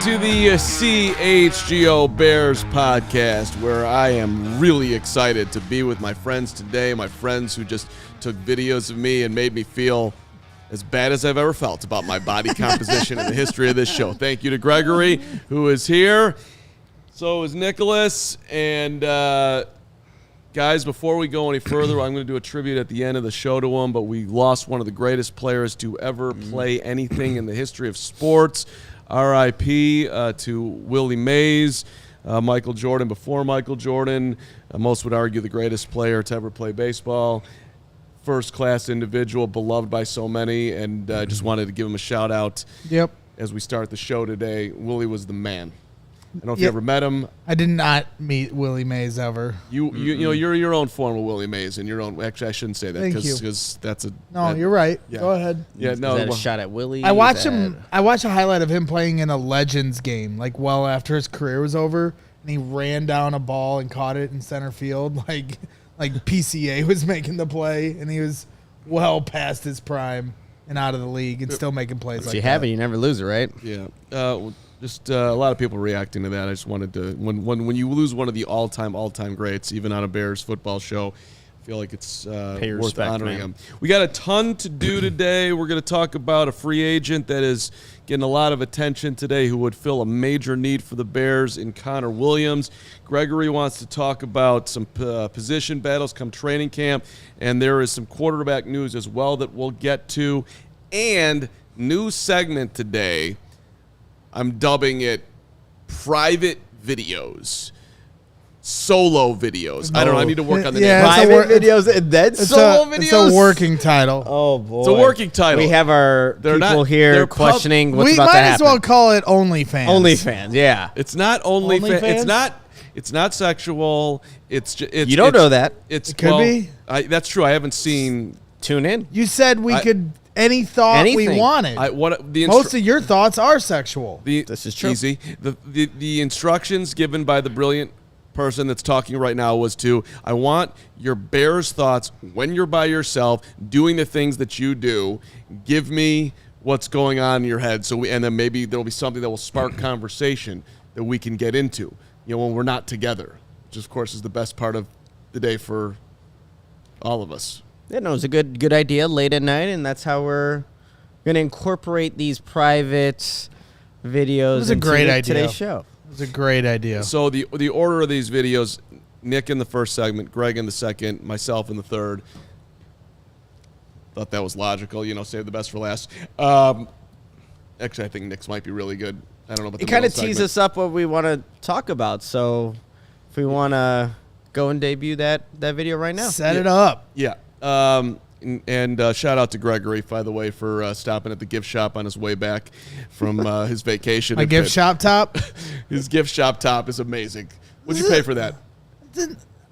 To the CHGO Bears podcast, where I am really excited to be with my friends today, my friends who just took videos of me and made me feel as bad as I've ever felt about my body composition in the history of this show. Thank you to Gregory, who is here. So is Nicholas. And guys, before we go any further, I'm going to do a tribute at the end of the show to him, but we lost one of the greatest players to ever play anything in the history of sports. R.I.P. To Willie Mays, Michael Jordan before Michael Jordan. Most would argue the greatest player to ever play baseball. First-class individual, beloved by so many, and just wanted to give him a shout-out. Yep. As we start the show today. Willie was the man. I don't know if you ever met him. I did not meet Willie Mays ever. You know, you're your own form of Willie Mays, and your own. Actually, I shouldn't say that because that's a. No, you're right. Yeah. Go ahead. Yeah, no. Is that a shot at Willie? I watched him. I watched a highlight of him playing in a Legends game, like well after his career was over, and he ran down a ball and caught it in center field, like PCA was making the play, and he was well past his prime and out of the league, and still making plays. If like you that. have it, you never lose it, right? Yeah. Just a lot of people reacting to that. I just wanted to, when you lose one of the all-time greats, even on a Bears football show, I feel like it's worth respect, honoring man. him. We got a ton to do today. We're going to talk about a free agent that is getting a lot of attention today who would fill a major need for the Bears in Connor Williams. Gregory wants to talk about some position battles come training camp, and there is some quarterback news as well that we'll get to. And new segment today, I'm dubbing it private videos, solo videos. No. I don't know. I need to work on the Yeah, name. Private videos and then solo videos? It's a working title. Oh, boy. It's a working title. We have our people here questioning what's We about to might happen. as well call it OnlyFans. OnlyFans, yeah. It's not OnlyFans. OnlyFans? It's not sexual. It's You don't know that. It's It could be. That's true. I haven't seen. Tune in. You said we could any thought we Anything. wanted. Most of your thoughts are sexual. This is true. Easy. The instructions given by the brilliant person that's talking right now was I want your Bears thoughts when you're by yourself doing the things that you do. Give me what's going on in your head, and then maybe there'll be something that will spark conversation that we can get into. When we're not together, which of course is the best part of the day for all of us. Yeah, no, it's a good idea late at night, and that's how we're going to incorporate these private videos into today's show. It was a great idea. So the order of these videos, Nick in the first segment, Greg in the second, myself in the third. Thought that was logical, save the best for last. Actually, I think Nick's might be really good. I don't know about the It kind of middle tees segment. us up what we want to talk about, so if we want to go and debut that video right now. Set it up. Yeah. And shout out to Gregory, by the way, for stopping at the gift shop on his way back from his vacation. My gift shop top? His gift shop top is amazing. What'd you pay for that?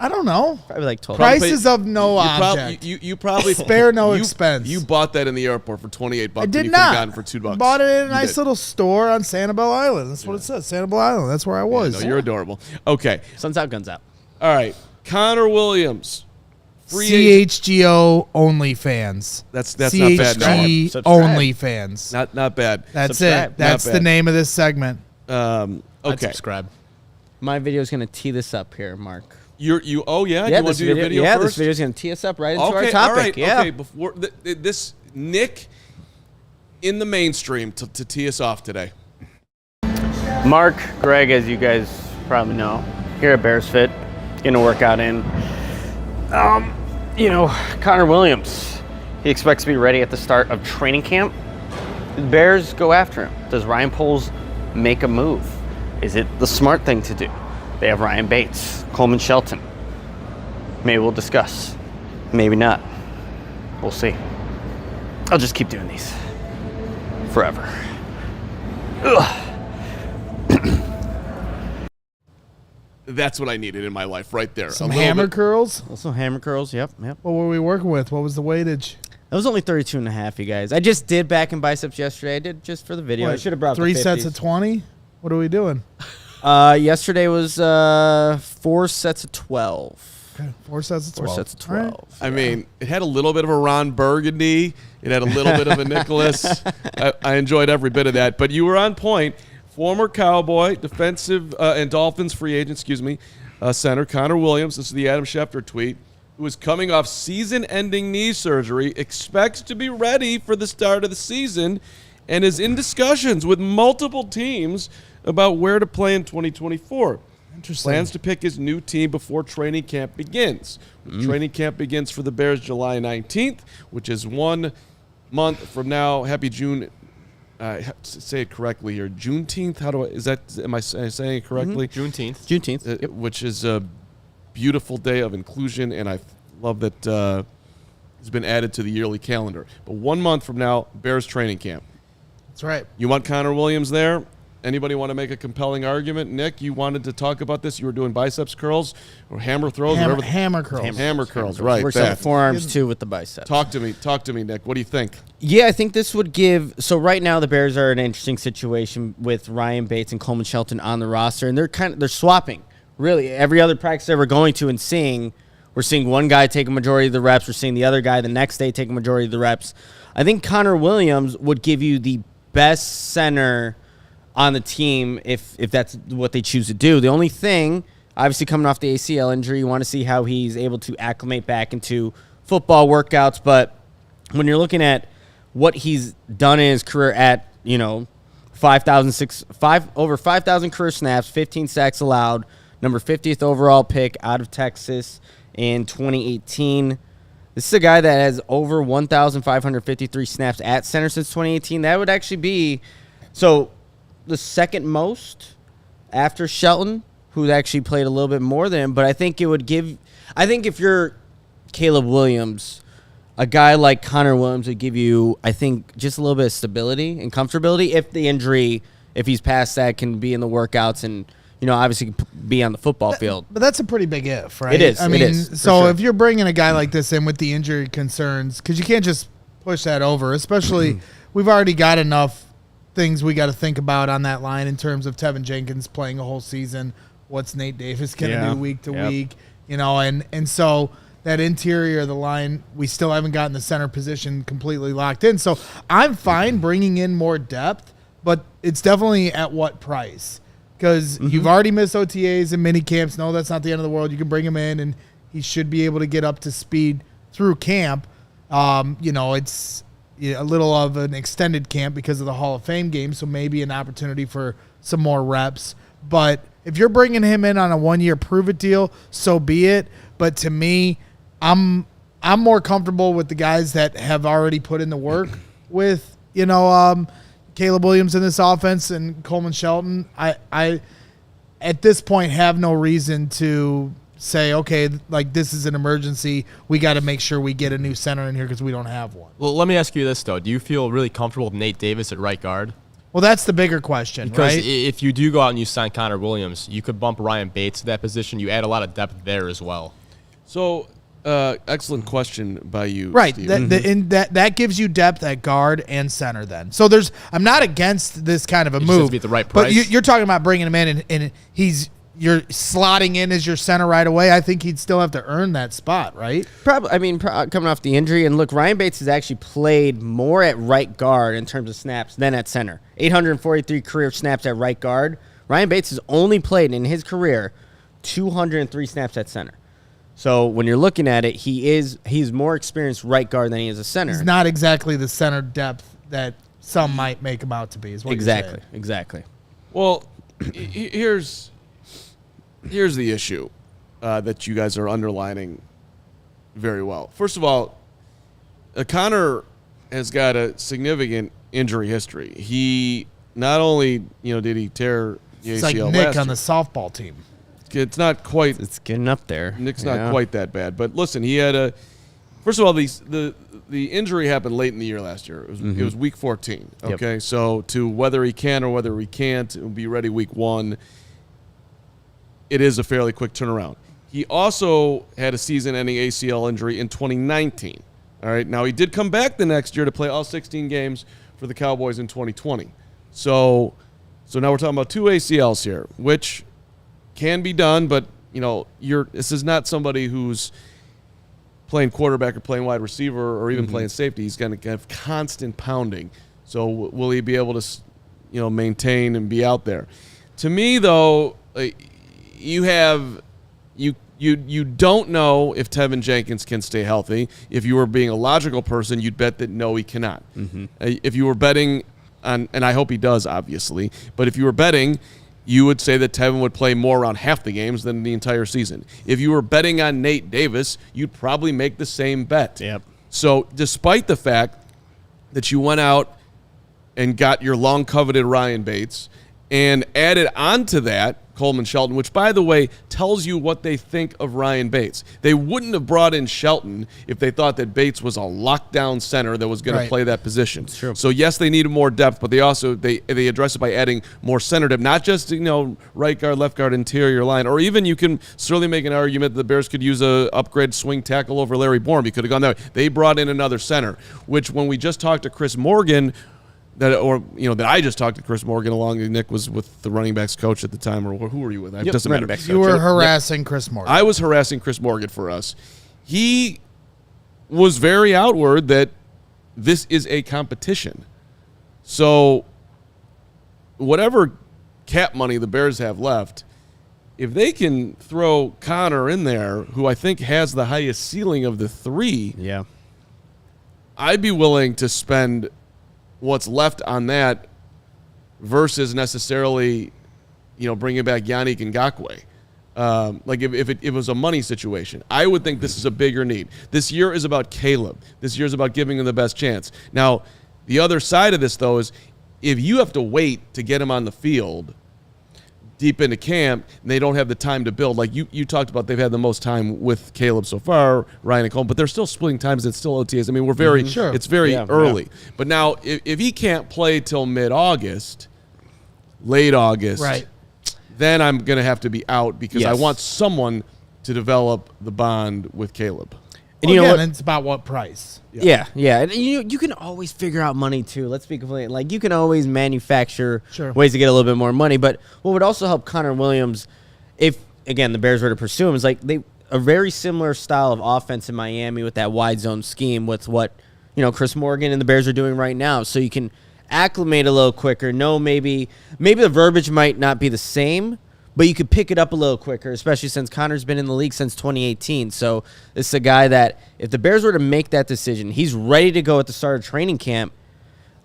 I don't know. Probably like 12. Prices of no object. You probably spare no expense. You bought that in the airport for $28. I did and you not. Gotten for $2. Bought it in a nice little store on Sanibel Island. That's what it says. Sanibel Island. That's where I was. No, you're adorable. Okay. Sun's out, guns out. All right. Connor Williams. CHGO OnlyFans. That's not bad. CHG Subscribe. OnlyFans. Not bad. That's Subscribe. it. That's Not the bad. name of this segment. I'd Okay. subscribe. My video is going to tee this up here, Mark. Oh yeah. You want this to do your video this first? video is going to tee us up right into our Okay. topic. All right. Yeah. Okay. Before this, Nick in the mainstream to tee us off today. Mark, Greg, as you guys probably know, here at Bears Fit, getting a workout in. Connor Williams, he expects to be ready at the start of training camp. The Bears go after him. Does Ryan Poles make a move? Is it the smart thing to do? They have Ryan Bates, Coleman Shelton. Maybe we'll discuss. Maybe not. We'll see. I'll just keep doing these forever. Ugh. That's what I needed in my life right there. Some hammer curls? Also hammer curls, yep. What were we working with? What was the weightage? That was only 32.5, you guys. I just did back and biceps yesterday. I did just for the video. What, I should have brought 3 the 50s. sets of 20? What are we doing? Yesterday was 4 sets of 12. Okay, 4 sets of 12. 4 sets of 12. Right. I mean, it had a little bit of a Ron Burgundy. It had a little bit of a Nicholas. I enjoyed every bit of that. But you were on point. Former Cowboy, defensive and Dolphins free agent, center Connor Williams. This is the Adam Schefter tweet. Who is coming off season-ending knee surgery, expects to be ready for the start of the season, and is in discussions with multiple teams about where to play in 2024. Interesting. Plans to pick his new team before training camp begins. Training camp begins for the Bears July 19th, which is 1 month from now. Happy June. Say it correctly here. Juneteenth. Am I saying it correctly? Juneteenth. Yep. Which is a beautiful day of inclusion, and I love that it's been added to the yearly calendar. But 1 month from now, Bears training camp. That's right. You want Connor Williams there? Anybody want to make a compelling argument? Nick, you wanted to talk about this. You were doing biceps curls or hammer throws? Hammer curls. Hammer curls, right. Works on the forearms, too, with the biceps. Talk to me, Nick. What do you think? Yeah, I think this would give – so right now the Bears are in an interesting situation with Ryan Bates and Coleman Shelton on the roster, and they're swapping. Really, every other practice that we're going to and seeing, we're seeing one guy take a majority of the reps. We're seeing the other guy the next day take a majority of the reps. I think Connor Williams would give you the best center on the team if that's what they choose to do. The only thing, obviously coming off the ACL injury, you want to see how he's able to acclimate back into football workouts. But when you're looking at what he's done in his career at, over 5,000 career snaps, 15 sacks allowed, number 50th overall pick out of Texas in 2018. This is a guy that has over 1,553 snaps at center since 2018. That would actually be the second most after Shelton, who actually played a little bit more than him. But I think if you're Caleb Williams, a guy like Connor Williams would give you, I think, just a little bit of stability and comfortability if the injury, if he's past that, can be in the workouts and obviously be on the football field. But that's a pretty big if, right? It is. I mean, sure. If you're bringing a guy like this in with the injury concerns, because you can't just push that over, especially we've already got enough things we got to think about on that line in terms of Tevin Jenkins playing a whole season. What's Nate Davis going to do week to week? And so that interior of the line, we still haven't gotten the center position completely locked in. So I'm fine bringing in more depth, but it's definitely at what price? Because you've already missed OTAs and mini camps. No, that's not the end of the world. You can bring him in, and he should be able to get up to speed through camp. It's a little of an extended camp because of the Hall of Fame game, so maybe an opportunity for some more reps. But if you're bringing him in on a 1-year prove-it deal, so be it. But to me, I'm more comfortable with the guys that have already put in the work with, Caleb Williams in this offense and Coleman Shelton. I at this point have no reason to say, okay, like this is an emergency. We got to make sure we get a new center in here because we don't have one. Well, let me ask you this, though. Do you feel really comfortable with Nate Davis at right guard? Well, that's the bigger question, because right? If you do go out and you sign Connor Williams, you could bump Ryan Bates to that position. You add a lot of depth there as well. So, excellent question by you, right? Steve. That gives you depth at guard and center. Then, so I'm not against this kind of a It just move. has to be at the right price. But you're talking about bringing him in, and you're slotting in as your center right away. I think he'd still have to earn that spot, right? Probably. I mean, coming off the injury, and look, Ryan Bates has actually played more at right guard in terms of snaps than at center. 843 career snaps at right guard. Ryan Bates has only played in his career 203 snaps at center. So when you're looking at it, he's more experienced right guard than he is a center. He's not exactly the center depth that some might make him out to be. Is what exactly. You're saying. Exactly. Well, here's the issue that you guys are underlining very well. First of all, Connor has got a significant injury history. He not only did he tear the it's ACL like Nick last on year. the softball team. It's not quite. It's getting up there. Nick's not quite that bad, but listen, he had first of all, the the injury happened late in the year last year. It was week 14. Okay, so to whether he can or whether he can't, he'll be ready week 1. It is a fairly quick turnaround. He also had a season-ending ACL injury in 2019. All right, now he did come back the next year to play all 16 games for the Cowboys in 2020. So now we're talking about 2 ACLs here, which can be done, but this is not somebody who's playing quarterback or playing wide receiver or even playing safety. He's going to have constant pounding. So will he be able to, maintain and be out there? To me, though, you don't know if Tevin Jenkins can stay healthy. If you were being a logical person, you'd bet that no, he cannot. If you were betting on, and I hope he does, obviously, but if you were betting, you would say that Tevin would play more around half the games than the entire season. If you were betting on Nate Davis, you'd probably make the same bet. Yep. So despite the fact that you went out and got your long-coveted Ryan Bates and added on to that Coleman Shelton, which, by the way, tells you what they think of Ryan Bates. They wouldn't have brought in Shelton if they thought that Bates was a lockdown center that was going to play that position. True. So, yes, they needed more depth, but they also they address it by adding more center depth, not just right guard, left guard, interior line, or even you can certainly make an argument that the Bears could use a upgrade swing tackle over Larry Bourne. You could have gone that way. They brought in another center, which when we just talked to Chris Morgan, that I just talked to Chris Morgan along. Nick was with the running backs coach at the time, or who were you with? It doesn't matter. You were harassing Chris Morgan. I was harassing Chris Morgan for us. He was very outward that this is a competition. So whatever cap money the Bears have left, if they can throw Connor in there, who I think has the highest ceiling of the 3, I'd be willing to spend what's left on that versus necessarily, bringing back Yannick Ngakoue. If it was a money situation, I would think this is a bigger need. This year is about Caleb. This year is about giving him the best chance. Now, the other side of this, though, is if you have to wait to get him on the field deep into camp, and they don't have the time to build. Like you talked about, they've had the most time with Caleb so far, Ryan and Coleman, but they're still splitting times. It's still OTAs. I mean, we're very, it's very early. Yeah. But now, if he can't play till mid-August, late August, then I'm going to have to be out because I want someone to develop the bond with Caleb. And again, it's about what price. Yeah. And you can always figure out money too. Let's be completely you can always manufacture ways to get a little bit more money. But what would also help Connor Williams, if again the Bears were to pursue him, is a very similar style of offense in Miami with that wide zone scheme with what Chris Morgan and the Bears are doing right now. So you can acclimate a little quicker. No, maybe the verbiage might not be the same, but you could pick it up a little quicker, especially since Connor's been in the league since 2018. So this is a guy that if the Bears were to make that decision, he's ready to go at the start of training camp.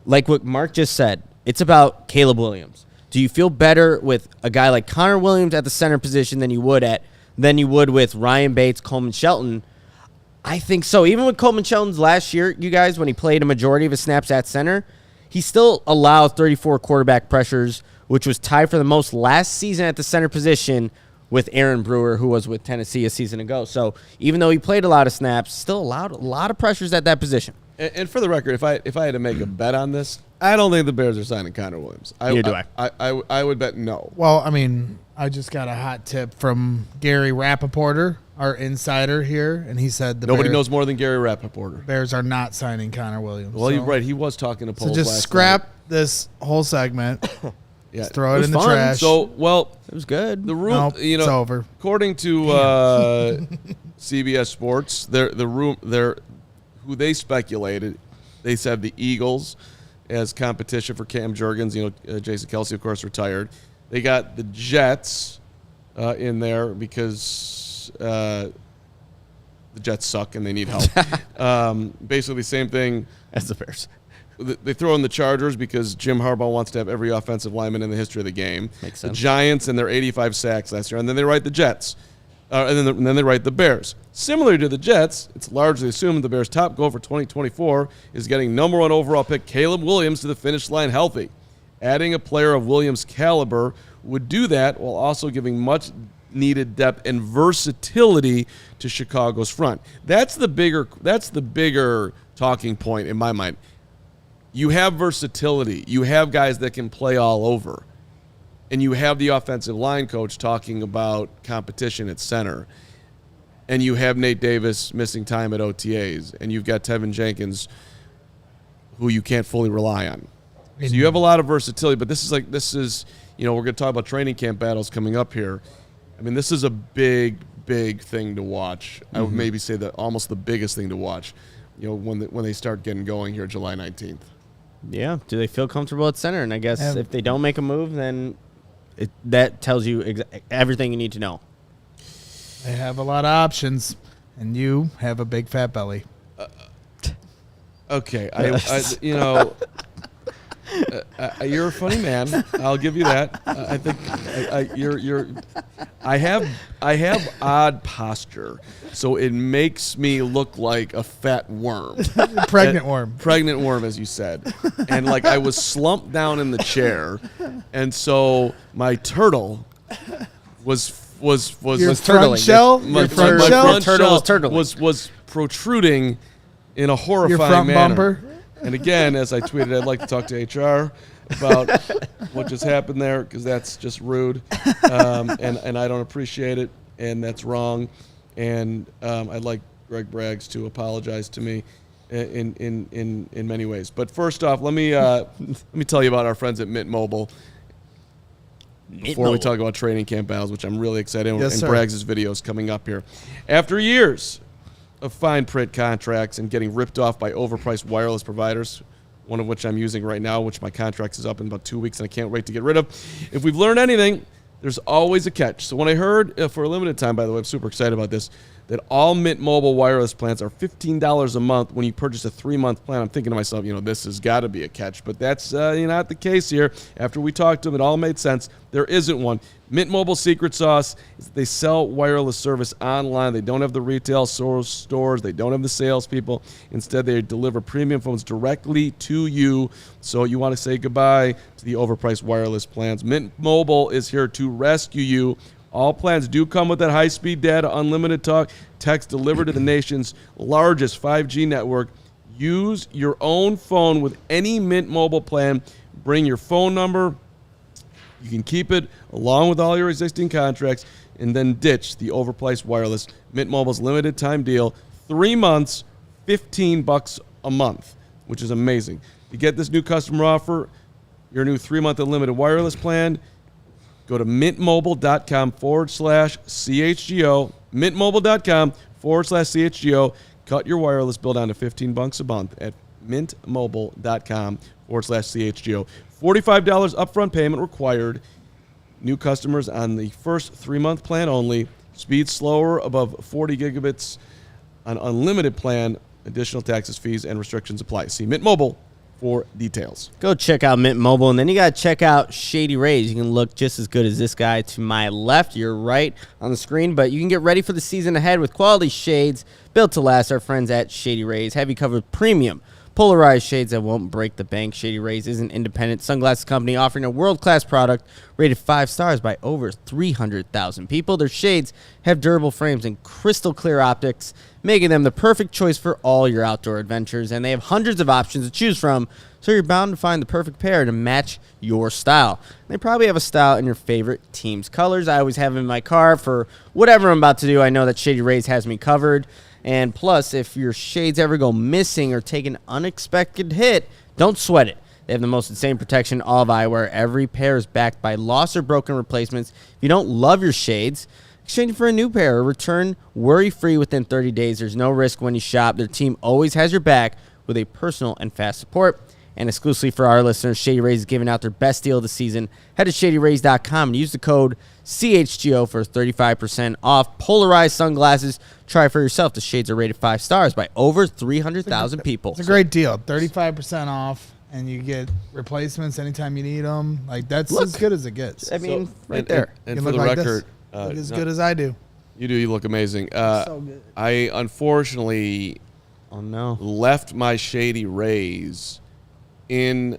Like what Mark just said, it's about Caleb Williams. Do you feel better with a guy like Connor Williams at the center position than you would with Ryan Bates, Coleman Shelton? I think so. Even with Coleman Shelton's last year, you guys, when he played a majority of his snaps at center, he still allowed 34 quarterback pressures, which was tied for the most last season at the center position with Aaron Brewer, who was with Tennessee a season ago. So even though he played a lot of snaps, still allowed a lot of pressures at that position. And for the record, if I had to make a bet on this, I don't think the Bears are signing Connor Williams. Neither do I. I would bet no. Well, I mean, I just got a hot tip from Gary Rappaporter, our insider here, and he said nobody knows more than Gary Rappaporter. Bears are not signing Connor Williams. Well, you're right. He was talking to Poles So just scrap this whole segment. Just throw it in the trash. So, it was good. The room, it's over. According to CBS Sports, who they speculated, they said the Eagles as competition for Cam Jurgens. Jason Kelce, of course, retired. They got the Jets in there because the Jets suck and they need help. Basically, the same thing as the Bears. They throw in the Chargers because Jim Harbaugh wants to have every offensive lineman in the history of the game. Makes sense. The Giants and their 85 sacks last year. And then they write the Jets. And then they write the Bears. Similar to the Jets, it's largely assumed the Bears' top goal for 2024 is getting number 1 overall pick Caleb Williams to the finish line healthy. Adding a player of Williams' caliber would do that while also giving much needed depth and versatility to Chicago's front. That's the bigger talking point in my mind. You have versatility. You have guys that can play all over. And you have the offensive line coach talking about competition at center. And you have Nate Davis missing time at OTAs. And you've got Tevin Jenkins, who you can't fully rely on. So you have a lot of versatility. But this is, we're going to talk about training camp battles coming up here. I mean, this is a big thing to watch. I would maybe say that almost the biggest thing to watch, when they start getting going here July 19th. Yeah. Do they feel comfortable at center? And I guess if they don't make a move, then that tells you everything you need to know. They have a lot of options, and you have a big fat belly. Okay, you're a funny man. I'll give you that. I think I have odd posture, so it makes me look like a fat worm, Pregnant worm, as you said, and like I was slumped down in the chair, and so my turtle was your front shell. My front front turtle shell was turtling. was protruding in a horrifying Your front manner. bumper. And again, as I tweeted, I'd like to talk to HR about what just happened there, because that's just rude, and I don't appreciate it, and that's wrong. And I'd like Greg Braggs to apologize to me in many ways. But first off, let me tell you about our friends at Mint Mobile. Before we talk about training camp battles, which I'm really excited, and Braggs' video is coming up here. After years of fine print contracts and getting ripped off by overpriced wireless providers, one of which I'm using right now, which my contract is up in about 2 weeks and I can't wait to get rid of. If we've learned anything, there's always a catch. So when I heard, for a limited time, by the way, I'm super excited about this, that all Mint Mobile wireless plans are $15 a month when you purchase a 3-month plan, I'm thinking to myself, this has got to be a catch. But that's not the case here. After we talked to them, it all made sense. There isn't one. Mint Mobile's secret sauce is that they sell wireless service online. They don't have the retail stores. They don't have the salespeople. Instead, they deliver premium phones directly to you. So you want to say goodbye to the overpriced wireless plans. Mint Mobile is here to rescue you. All plans do come with that high-speed data, unlimited talk, text delivered to the nation's largest 5G network. Use your own phone with any Mint Mobile plan. Bring your phone number. You can keep it along with all your existing contracts, and then ditch the overpriced wireless. Mint Mobile's limited time deal, 3 months, $15 a month, which is amazing. To get this new customer offer, your new 3-month unlimited wireless plan, go to mintmobile.com/CHGO, mintmobile.com/CHGO. Cut your wireless bill down to $15 a month at mintmobile.com/CHGO. $45 upfront payment required. New customers on the first 3-month plan only. Speed slower above 40 gigabits on unlimited plan. Additional taxes, fees, and restrictions apply. See Mint Mobile for details. Go check out Mint Mobile, and then you got to check out Shady Rays. You can look just as good as this guy to my left. You're right on the screen, but you can get ready for the season ahead with quality shades built to last. Our friends at Shady Rays have you covered premium polarized shades that won't break the bank. Shady Rays is an independent sunglasses company offering a world-class product rated 5 stars by over 300,000 people. Their shades have durable frames and crystal clear optics, making them the perfect choice for all your outdoor adventures. And they have hundreds of options to choose from, so you're bound to find the perfect pair to match your style. They probably have a style in your favorite team's colors. I always have them in my car for whatever I'm about to do. I know that Shady Rays has me covered. And plus, if your shades ever go missing or take an unexpected hit, don't sweat it. They have the most insane protection in all of eyewear. Every pair is backed by lost or broken replacements. If you don't love your shades, exchange for a new pair or return worry-free within 30 days. There's no risk when you shop. Their team always has your back with a personal and fast support. And exclusively for our listeners, Shady Rays is giving out their best deal of the season. Head to shadyrays.com and use the code CHGO for 35% off polarized sunglasses. Try for yourself. The shades are rated 5 stars by over 300,000 people. It's a great deal. 35% off, and you get replacements anytime you need them. Like, that's as good as it gets. I mean, right and, there. And You for look the like record, Look as good as I do. you do. You look amazing. So good. I unfortunately Oh, no. left my Shady Rays in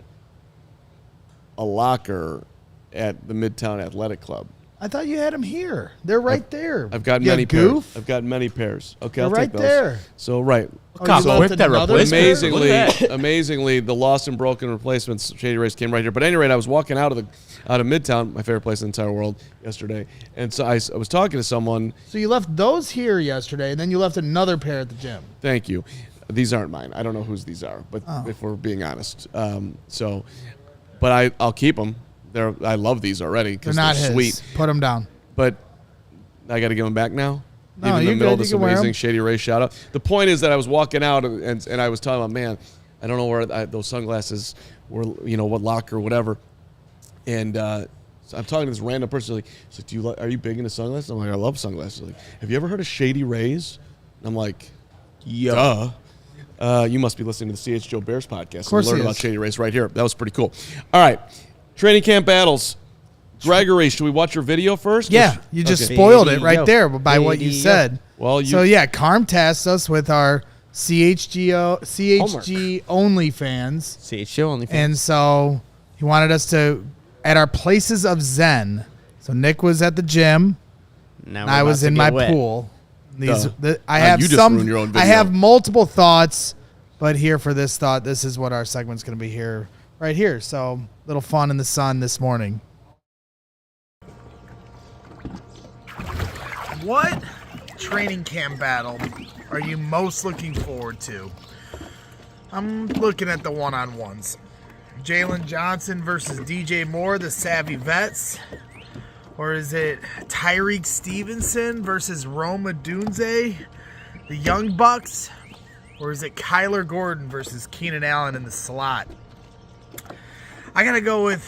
a locker at the Midtown Athletic Club. I thought you had them here. They're right there. I've got You many goof. pairs. I've got many pairs. Okay, They're I'll right take those. there. So right. Oh, you left another pair? Amazingly, the lost and broken replacements Shady Rays came right here. But at any rate, I was walking out of Midtown, my favorite place in the entire world, yesterday, and so I was talking to someone. So you left those here yesterday, and then you left another pair at the gym. Thank you. These aren't mine. I don't know whose these are, but if we're being honest, but I'll keep them. I love these already because They're not they're his. sweet. Put them down. But I got to give them back now. No, Even in you the middle of good. this You can wear 'em. amazing Shady Ray shout out. The point is that I was walking out and I was talking about, man, I don't know where those sunglasses were, what locker or whatever. And so I'm talking to this random person. Like, are you big into sunglasses? I'm like, I love sunglasses. Like, have you ever heard of Shady Rays? And I'm like, duh. You must be listening to the CHGO Bears podcast. Of course and learn he about is. Shady Rays right here. That was pretty cool. All right, training camp battles. Gregory, should we watch your video first? Yeah, you just Okay. spoiled it right Video. there by what you Video. said. Well, So yeah, Carm tasked us with our CHG only fans, CHGO only. and so he wanted us to at our places of zen. So Nick was at the gym, Now and I was in my pool. I have you just ruined your own I video. have multiple thoughts, but here for this thought, this is what our segment's going to be here, right here. So little fun in the sun this morning. What training camp battle are you most looking forward to? I'm looking at the one-on-ones. Jaylon Johnson versus DJ Moore, the Savvy Vets. Or is it Tyrique Stevenson versus Rome Odunze, the Young Bucks? Or is it Kyler Gordon versus Keenan Allen in the slot? I gotta go with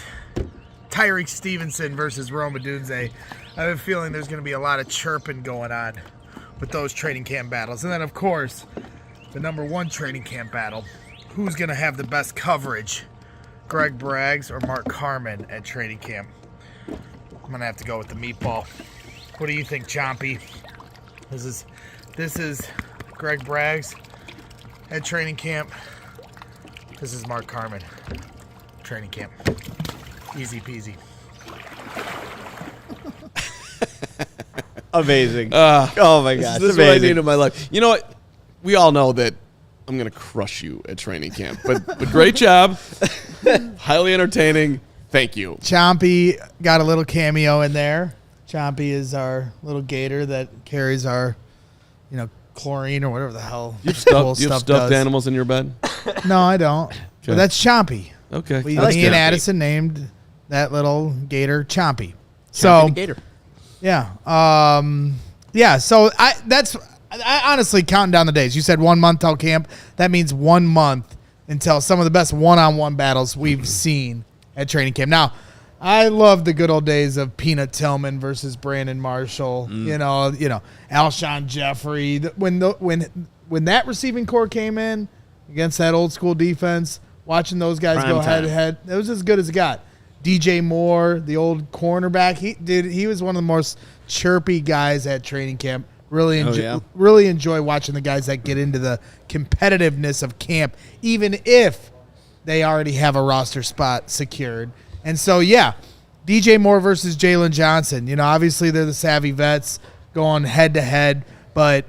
Tyrique Stevenson versus Rome Odunze. I have a feeling there's going to be a lot of chirping going on with those training camp battles. And then, of course, the number one training camp battle. Who's going to have the best coverage? Greg Braggs or Mark Carman at training camp? I'm going to have to go with the meatball. What do you think, Chompy? This is Greg Braggs at training camp. This is Mark Carman. Training camp. Easy peasy. Amazing. Oh my gosh. This is what I need in my life. You know what? We all know that I'm going to crush you at training camp. But great job. Highly entertaining. Thank you. Chompy got a little cameo in there. Chompy is our little gator that carries our, chlorine or whatever the hell. Do you have cool stuffed does. animals in your bed? No, I don't. But that's Chompy. Okay. Me I like and Chompy. Addison named that little gator Chompy. So Gator. yeah, So I honestly counting down the days. You said 1 month till camp. That means 1 month until some of the best one-on-one battles we've seen at training camp. Now, I love the good old days of Peanut Tillman versus Brandon Marshall. Alshon Jeffrey. When that receiving core came in against that old school defense, watching those guys Prime go head time. to head, it was as good as it got. DJ Moore, the old cornerback, he was one of the most chirpy guys at training camp. Really enjoy watching the guys that get into the competitiveness of camp, even if they already have a roster spot secured. And so, yeah, DJ Moore versus Jaylon Johnson. Obviously they're the Savvy Vets going head-to-head, but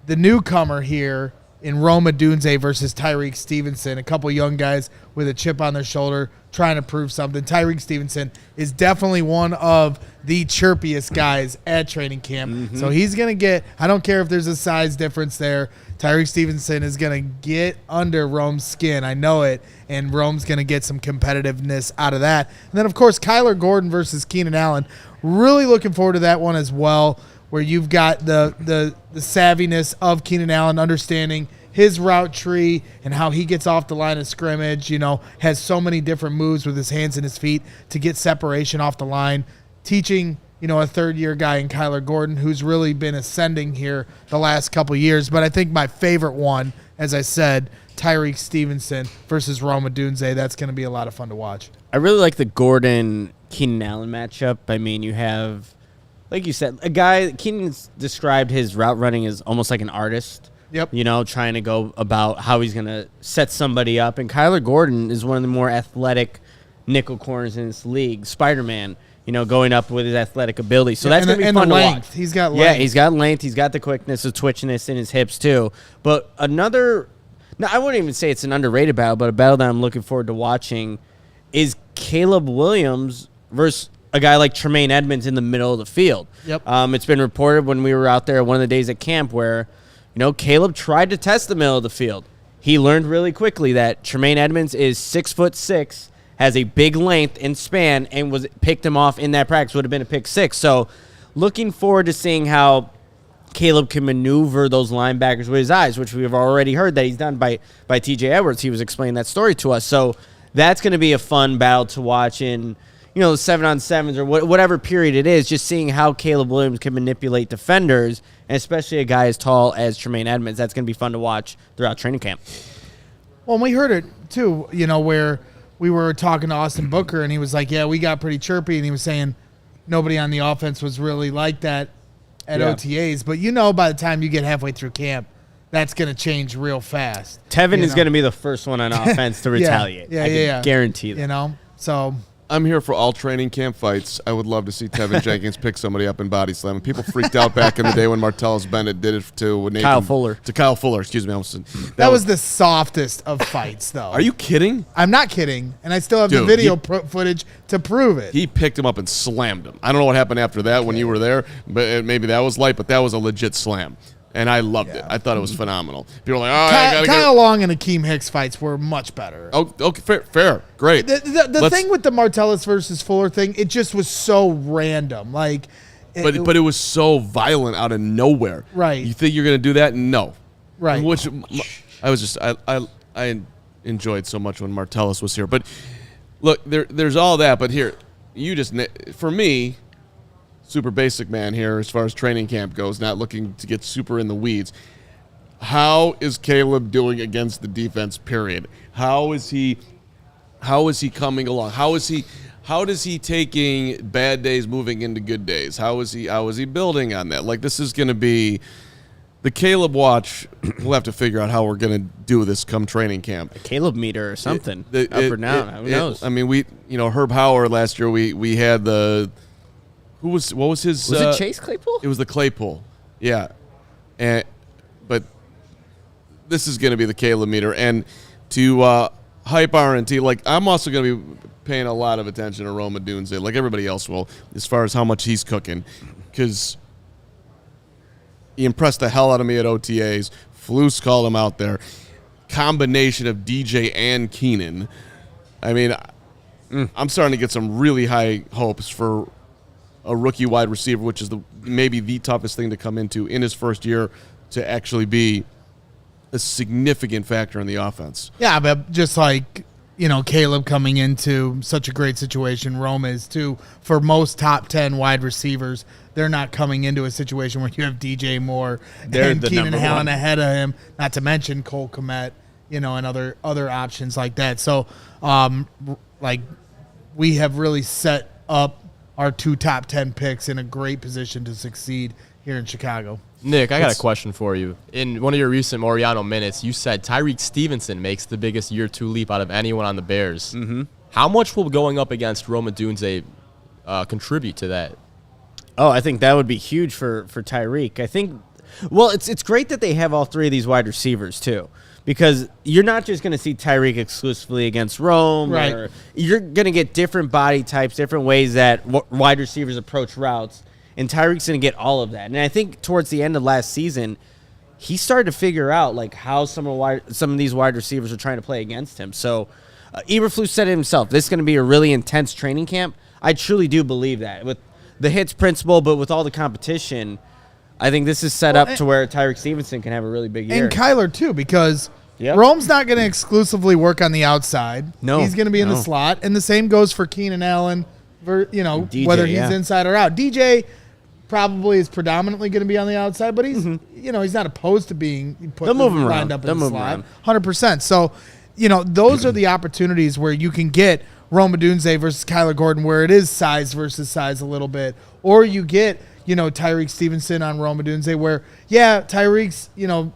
the newcomer here in Rome Odunze versus Tyrique Stevenson, a couple young guys with a chip on their shoulder trying to prove something. Tyrique Stevenson is definitely one of the chirpiest guys at training camp. So he's going to get, I don't care if there's a size difference there, Tyrique Stevenson is going to get under Rome's skin. I know it. And Rome's going to get some competitiveness out of that. And then, of course, Kyler Gordon versus Keenan Allen. Really looking forward to that one as well, where you've got the savviness of Keenan Allen, understanding his route tree and how he gets off the line of scrimmage, has so many different moves with his hands and his feet to get separation off the line, teaching, a third-year guy in Kyler Gordon who's really been ascending here the last couple years. But I think my favorite one, as I said, Tyrique Stevenson versus Rome Odunze. That's going to be a lot of fun to watch. I really like the Gordon-Keenan Allen matchup. I mean, you have, like you said, a guy, Keenan's described his route running as almost like an artist. Yep. Trying to go about how he's going to set somebody up. And Kyler Gordon is one of the more athletic nickel corners in this league. Spider-Man. going up with his athletic ability. So that's going to be fun to watch. He's got length. Yeah, he's got length. He's got the quickness, the twitchiness in his hips too. But I wouldn't even say it's an underrated battle, but a battle that I'm looking forward to watching is Caleb Williams versus a guy like Tremaine Edmonds in the middle of the field. Yep. It's been reported when we were out there one of the days at camp where, Caleb tried to test the middle of the field. He learned really quickly that Tremaine Edmonds is 6'6", has a big length and span, and picked him off in that practice. Would have been a pick 6. So looking forward to seeing how Caleb can maneuver those linebackers with his eyes, which we've already heard that he's done by TJ Edwards. He was explaining that story to us. So that's going to be a fun battle to watch in, the 7-on-7s or whatever period it is, just seeing how Caleb Williams can manipulate defenders, and especially a guy as tall as Tremaine Edmonds. That's going to be fun to watch throughout training camp. Well, and we heard it, too, where we were talking to Austin Booker, and he was like, yeah, we got pretty chirpy, and he was saying nobody on the offense was really like that at OTAs. But by the time you get halfway through camp, that's going to change real fast. Tevin is going to be the first one on offense to retaliate. I can guarantee that. So I'm here for all training camp fights. I would love to see Tevin Jenkins pick somebody up and body slam. And people freaked out back in the day when Martellus Bennett did it to Nathan, Kyle Fuller. To Kyle Fuller, excuse me. That was the softest of fights, though. Are you kidding? I'm not kidding, and I still have the video footage to prove it. He picked him up and slammed him. I don't know what happened after that when you were there, but maybe that was light, but that was a legit slam. And I loved it. I thought it was phenomenal. People were like, Kyle Long and Akeem Hicks fights were much better. Oh, okay, fair, great. The thing with the Martellus versus Fuller thing, it just was so random. But it was so violent out of nowhere. Right. You think you're going to do that? No. Right. Which I enjoyed so much when Martellus was here. But look, there's all that. But here, for me, super basic man here as far as training camp goes, not looking to get super in the weeds. How is Caleb doing against the defense, period? How is he coming along? How is he taking bad days moving into good days? How is he building on that? This is going to be the Caleb watch. We'll have to figure out how we're going to do this come training camp. A Caleb meter or something, up or down. Who knows? I mean, Herb Howard last year, we had what was his? Was it Chase Claypool? It was the Claypool, yeah. But this is going to be the Caleb meter, and to hype RNT. I'm also going to be paying a lot of attention to Rome Odunze, like everybody else will, as far as how much he's cooking, because he impressed the hell out of me at OTAs. Flus called him out there. Combination of DJ and Keenan. I mean, I'm starting to get some really high hopes for a rookie wide receiver, which is maybe the toughest thing to come into in his first year, to actually be a significant factor in the offense. Yeah, but just like, Caleb coming into such a great situation, Rome is too. For most top 10 wide receivers, they're not coming into a situation where you have DJ Moore and Keenan Allen ahead of him, not to mention Cole Kmet, and other options like that. So, we have really set up our 2 top 10 picks in a great position to succeed here in Chicago. Nick, I got a question for you. In one of your recent Moreano minutes, you said Tyrique Stevenson makes the biggest year 2 leap out of anyone on the Bears. Mm-hmm. How much will going up against Rome Odunze contribute to that? Oh, I think that would be huge for Tyrique. I think, it's great that they have all 3 of these wide receivers too, because you're not just going to see Tyrique exclusively against Rome. Right. You're going to get different body types, different ways that wide receivers approach routes, and Tyrique's going to get all of that. And I think towards the end of last season, he started to figure out how some of these wide receivers are trying to play against him. So Eberflus said it himself. This is going to be a really intense training camp. I truly do believe that. With the hits principle, but with all the competition, I think this is set up to where Tyrique Stevenson can have a really big year. And Kyler, too, because Rome's not going to exclusively work on the outside. No. He's going to be in the slot. And the same goes for Keenan Allen, DJ, whether he's inside or out. DJ probably is predominantly going to be on the outside, but he's he's not opposed to being lined up in the slot. 100%. So, those are the opportunities where you can get Rome Odunze versus Kyler Gordon, where it is size versus size a little bit, or you get Tyrique Stevenson on Rome Odunze, where, yeah, Tyrique's,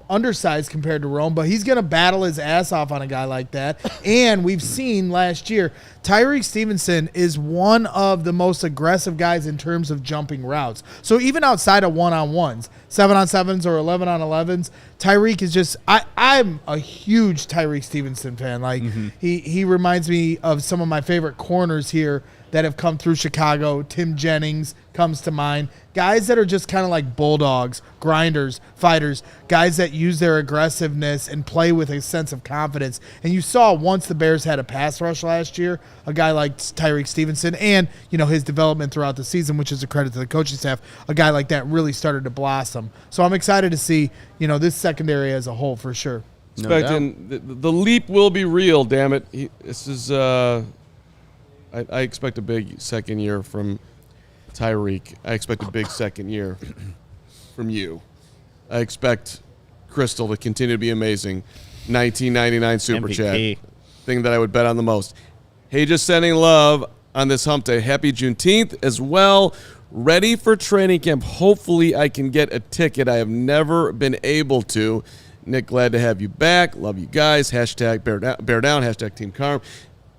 undersized compared to Rome, but he's going to battle his ass off on a guy like that. And we've seen last year, Tyrique Stevenson is one of the most aggressive guys in terms of jumping routes. So even outside of one-on-ones, 7-on-7s or 11-on-11s, Tyrique is just I'm a huge Tyrique Stevenson fan. Like he reminds me of some of my favorite corners here that have come through Chicago. Tim Jennings comes to mind. Guys that are just kind of like bulldogs, grinders, fighters, guys that use their aggressiveness and play with a sense of confidence. And you saw once the Bears had a pass rush last year, a guy like Tyrique Stevenson and, his development throughout the season, which is a credit to the coaching staff, a guy like that really started to blossom. So I'm excited to see, this secondary as a whole for sure. Expecting the leap will be real, damn it. This is I expect a big second year from Tyrique. I expect a big second year from you. I expect Crystal to continue to be amazing. 1999 Super MVP. Chat. Thing that I would bet on the most. Hey, just sending love on this hump day. Happy Juneteenth as well. Ready for training camp. Hopefully I can get a ticket. I have never been able to. Nick, glad to have you back. Love you guys. Hashtag bear down. Hashtag Team Carm.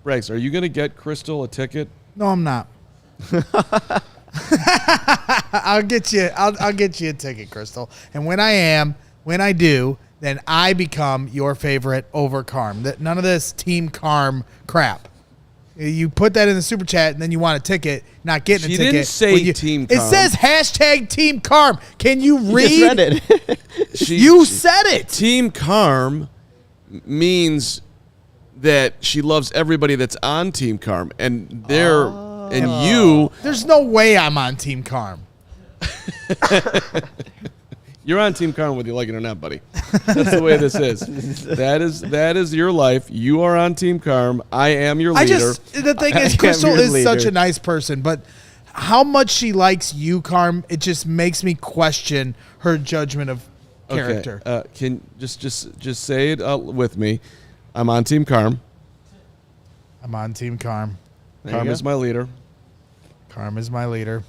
Breggs, are you going to get Crystal a ticket? No, I'm not. I'll get you a ticket, Crystal. And when I do, then I become your favorite over Carm. None of this Team Carm crap. You put that in the super chat, and then you want a ticket, not getting a ticket. She didn't say Team Carm. It says hashtag Team Carm. Can you read? You just read it. You said it. Team Carm means that she loves everybody that's on Team Carm, and you. There's no way I'm on Team Carm. You're on Team Carm whether you like it or not, buddy. That's the way this is. That is your life. You are on Team Carm. I am your leader. The thing is, Crystal is such a nice person, but how much she likes you, Carm, it just makes me question her judgment of character. Okay. Can just say it with me. I'm on Team Carm. I'm on Team Carm. Carm is my leader. Carm is my leader.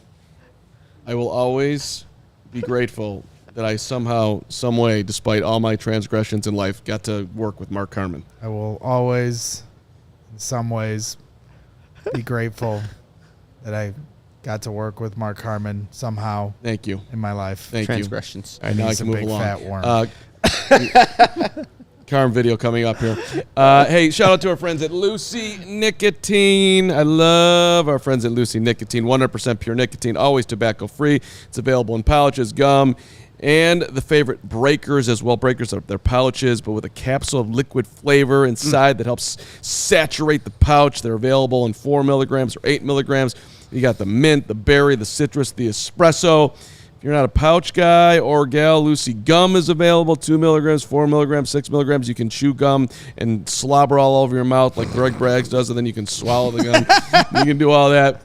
I will always be grateful that I somehow, some way, despite all my transgressions in life, got to work with Mark Carman. I will always, in some ways, be grateful that I got to work with Mark Carman somehow. Thank you. In my life. Thank Transgressions. you. All right, now I can move along. Fat worm. Carm video coming up here. Hey, shout out to our friends at Lucy Nicotine. I love our friends at Lucy Nicotine. 100% pure nicotine, always tobacco free. It's available in pouches, gum, and the favorite breakers as well. Breakers are their pouches, but with a capsule of liquid flavor inside that helps saturate the pouch. They're available in 4 milligrams or 8 milligrams. You got the mint, the berry, the citrus, the espresso. If you're not a pouch guy or gal, Lucy Gum is available. 2 milligrams, 4 milligrams, 6 milligrams. You can chew gum and slobber all over your mouth like Greg Braggs does, and then you can swallow the gum. You can do all that.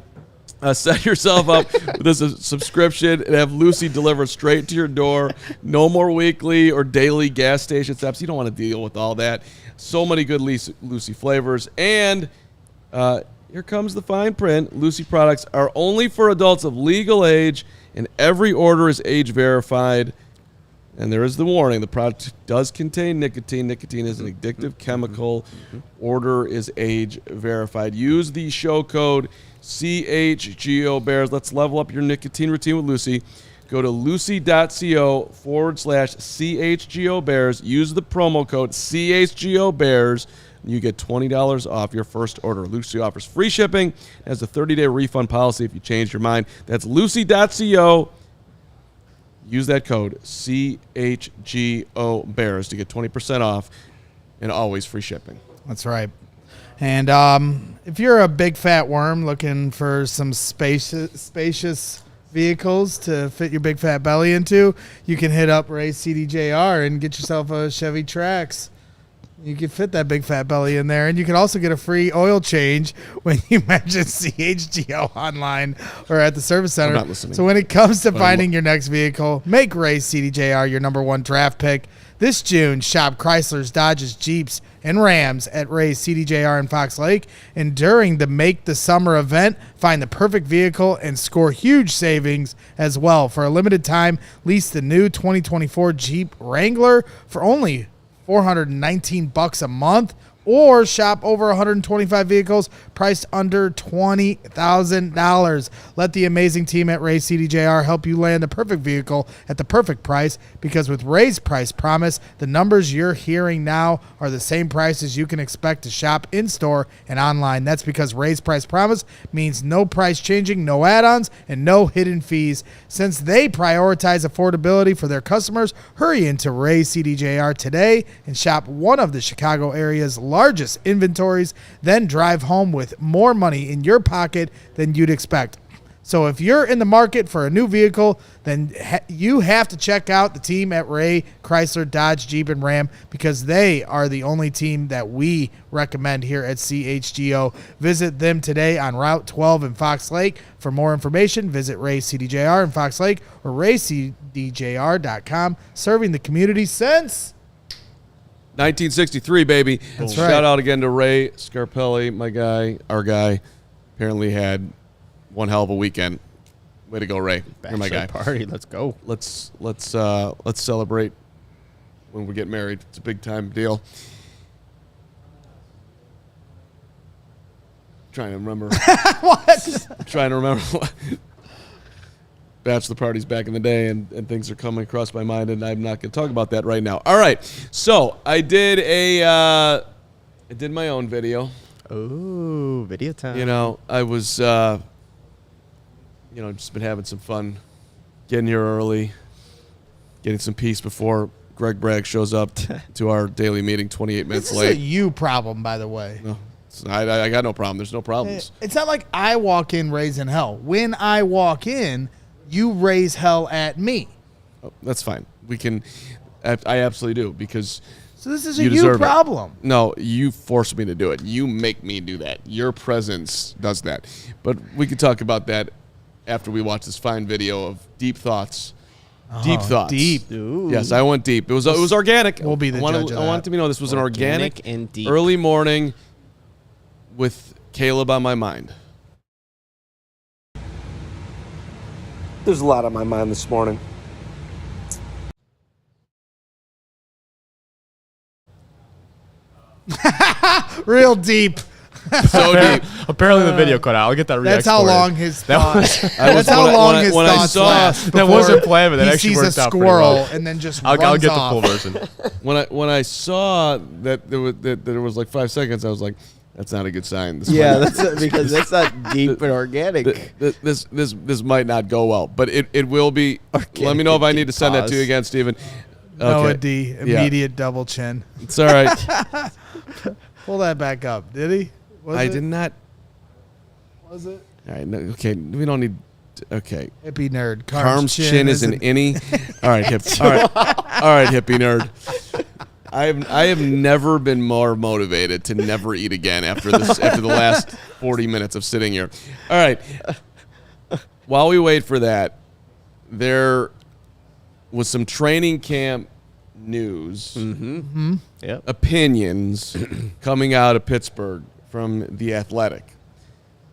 Set yourself up with a subscription and have Lucy deliver straight to your door. No more weekly or daily gas station stops. You don't want to deal with all that. So many good Lucy flavors. And here comes the fine print. Lucy products are only for adults of legal age, and every order is age verified. And there is the warning. The product does contain nicotine. Nicotine is an addictive chemical. Order is age verified. Use the show code CHGO Bears. Let's level up your nicotine routine with Lucy. Go to lucy.co/CHGO Bears. Use the promo code CHGO Bears. You get $20 off your first order. Lucy offers free shipping, has a 30-day refund policy if you change your mind. That's lucy.co. Use that code CHGO Bears to get 20% off and always free shipping. That's right. And if you're a big fat worm looking for some spacious vehicles to fit your big fat belly into, you can hit up Ray CDJR and get yourself a Chevy Trax. You can fit that big fat belly in there, and you can also get a free oil change when you mention CHGO online or at the service center. I'm not listening. So when it comes to finding your next vehicle, make Ray CDJR your #1 draft pick. This June, shop Chryslers, Dodges, Jeeps, and Rams at Ray's CDJR in Fox Lake. And during the Make the Summer event, find the perfect vehicle and score huge savings as well. For a limited time, lease the new 2024 Jeep Wrangler for only $419 a month, or shop over 125 vehicles priced under $20,000. Let the amazing team at Ray CDJR help you land the perfect vehicle at the perfect price, because with Ray's Price Promise, the numbers you're hearing now are the same prices you can expect to shop in-store and online. That's because Ray's Price Promise means no price changing, no add-ons, and no hidden fees. Since they prioritize affordability for their customers, hurry into Ray CDJR today and shop one of the Chicago area's largest inventories, then drive home with more money in your pocket than you'd expect. So if you're in the market for a new vehicle, then you have to check out the team at Ray Chrysler, Dodge, Jeep, and Ram, because they are the only team that we recommend here at CHGO. Visit them today on Route 12 in Fox Lake. For more information, visit Ray CDJR in Fox Lake or raycdjr.com, serving the community since 1963, baby. That's Shout right. out again to Ray Scarpelli, my guy, our guy. Apparently had one hell of a weekend. Way to go, Ray. You're my guy. Party. Let's go. Let's celebrate when we get married. It's a big time deal. Trying to remember. what? Trying to remember. Bachelor parties back in the day, and things are coming across my mind, and I'm not going to talk about that right now. All right, so I did my own video. Ooh, video time. You know, I was, just been having some fun, getting here early, getting some peace before Greg Bragg shows up to our daily meeting 28 minutes This is late. a you problem, by the way. No, I got no problem. There's no problems. It's not like I walk in raising hell. When I walk in, you raise hell at me. Oh, that's fine. We can. I absolutely do, because So this is a you you deserve it. problem. No, you force me to do it. You make me do that. Your presence does that. But we can talk about that after we watch this fine video of deep thoughts. Deep thoughts. Deep. Ooh. Yes, I went deep. It was organic. We'll be the I wanted, judge of I wanted that. to know this was an organic and deep. early morning with Caleb on my mind. There's a lot on my mind this morning. Real deep. So deep. Apparently the video cut out. I'll get that That's how re-exported. long his thoughts. I was- That's how when I- long when I- his when I thoughts saw- last. That before wasn't planned, but that he actually sees worked a out pretty squirrel well. and then just I'll runs get the off. full version. When I saw that there was like 5 seconds, I was like, that's not a good sign. This Yeah, might- that's because that's not deep and organic. this might not go well, but it will be. Let me know if I need to send that to you again, Steven. Noah Okay. D. Yeah. Immediate double chin. It's all right. Pull that back up. Did he? Was I it? did not. Was it? All right. No, okay. We don't need. Okay. Hippie nerd. Carm's chin is an innie. All right, all right, hippie nerd. I have never been more motivated to never eat again after the last 40 minutes of sitting here. All right. While we wait for that, there was some training camp news, Yep. opinions coming out of Pittsburgh from The Athletic.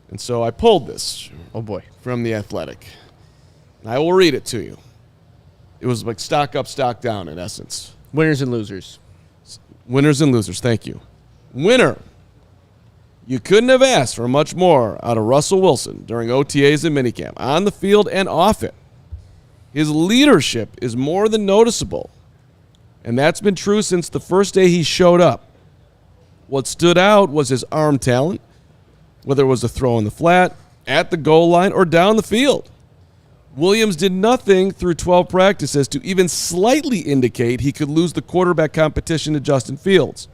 And so I pulled this Oh boy. from The Athletic. And I will read it to you. It was like stock up, stock down in essence. Winners and losers. Winners and losers, thank you. Winner. You couldn't have asked for much more out of Russell Wilson during OTAs and minicamp, on the field and off it. His leadership is more than noticeable, and that's been true since the first day he showed up. What stood out was his arm talent, whether it was a throw in the flat, at the goal line, or down the field. Williams did nothing through 12 practices to even slightly indicate he could lose the quarterback competition to Justin Fields.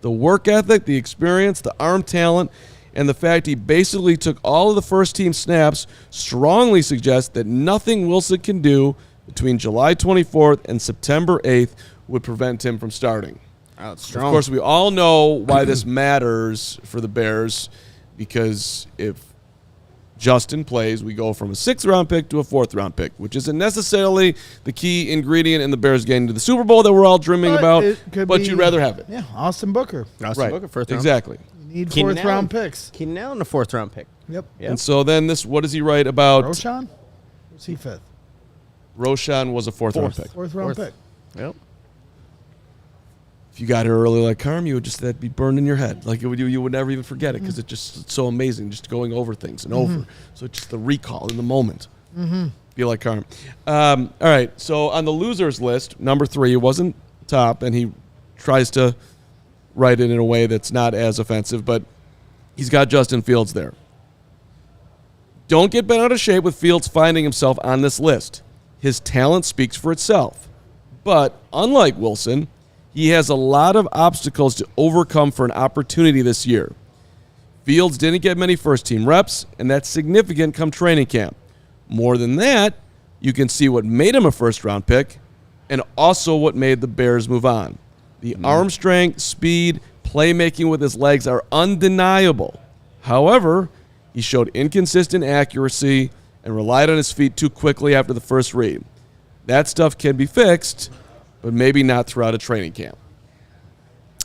The work ethic, the experience, the arm talent, and the fact he basically took all of the first-team snaps strongly suggest that nothing Wilson can do between July 24th and September 8th would prevent him from starting. Oh, it's Of strong. course, we all know why this matters for the Bears, because if Justin plays, we go from a 6th-round pick to a 4th-round pick, which isn't necessarily the key ingredient in the Bears getting to the Super Bowl that we're all dreaming about, but you'd rather have it. Yeah, Austin Booker. Austin Booker, 4th round. Exactly. You need Keenan 4th round Allen. picks. Keenan Allen, a 4th round pick. Yep. Yep. And so then what does he write about? Roshan? Was he 5th? Roshan was a 4th-round pick. 4th round pick. Yep. If you got here early like Carm, you would that'd be burned in your head. Like you would never even forget it because it's so amazing just going over things and over. So it's just the recall in the moment. Be like Carm. All right, so on the losers list, number 3 wasn't top, and he tries to write it in a way that's not as offensive, but he's got Justin Fields there. Don't get bent out of shape with Fields finding himself on this list. His talent speaks for itself. But unlike Wilson, he has a lot of obstacles to overcome for an opportunity this year. Fields didn't get many first-team reps, and that's significant come training camp. More than that, you can see what made him a first-round pick and also what made the Bears move on. The arm strength, speed, playmaking with his legs are undeniable. However, he showed inconsistent accuracy and relied on his feet too quickly after the first read. That stuff can be fixed, but maybe not throughout a training camp.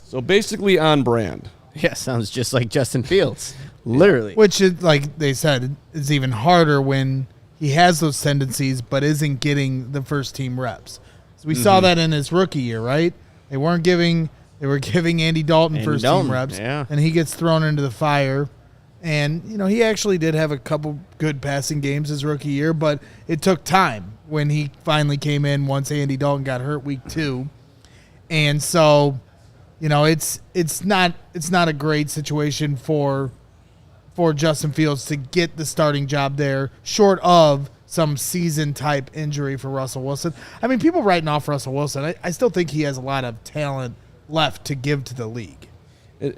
So basically on brand. Yeah, sounds just like Justin Fields. Literally. Which, is, like they said, is even harder when he has those tendencies but isn't getting the first-team reps. So we saw that in his rookie year, right? They were giving Andy Dalton first-team reps, and he gets thrown into the fire. And, he actually did have a couple good passing games his rookie year, but it took time when he finally came in once Andy Dalton got hurt week 2. And so, it's not a great situation for Justin Fields to get the starting job there, short of some season-type injury for Russell Wilson. I mean, people writing off Russell Wilson, I still think he has a lot of talent left to give to the league.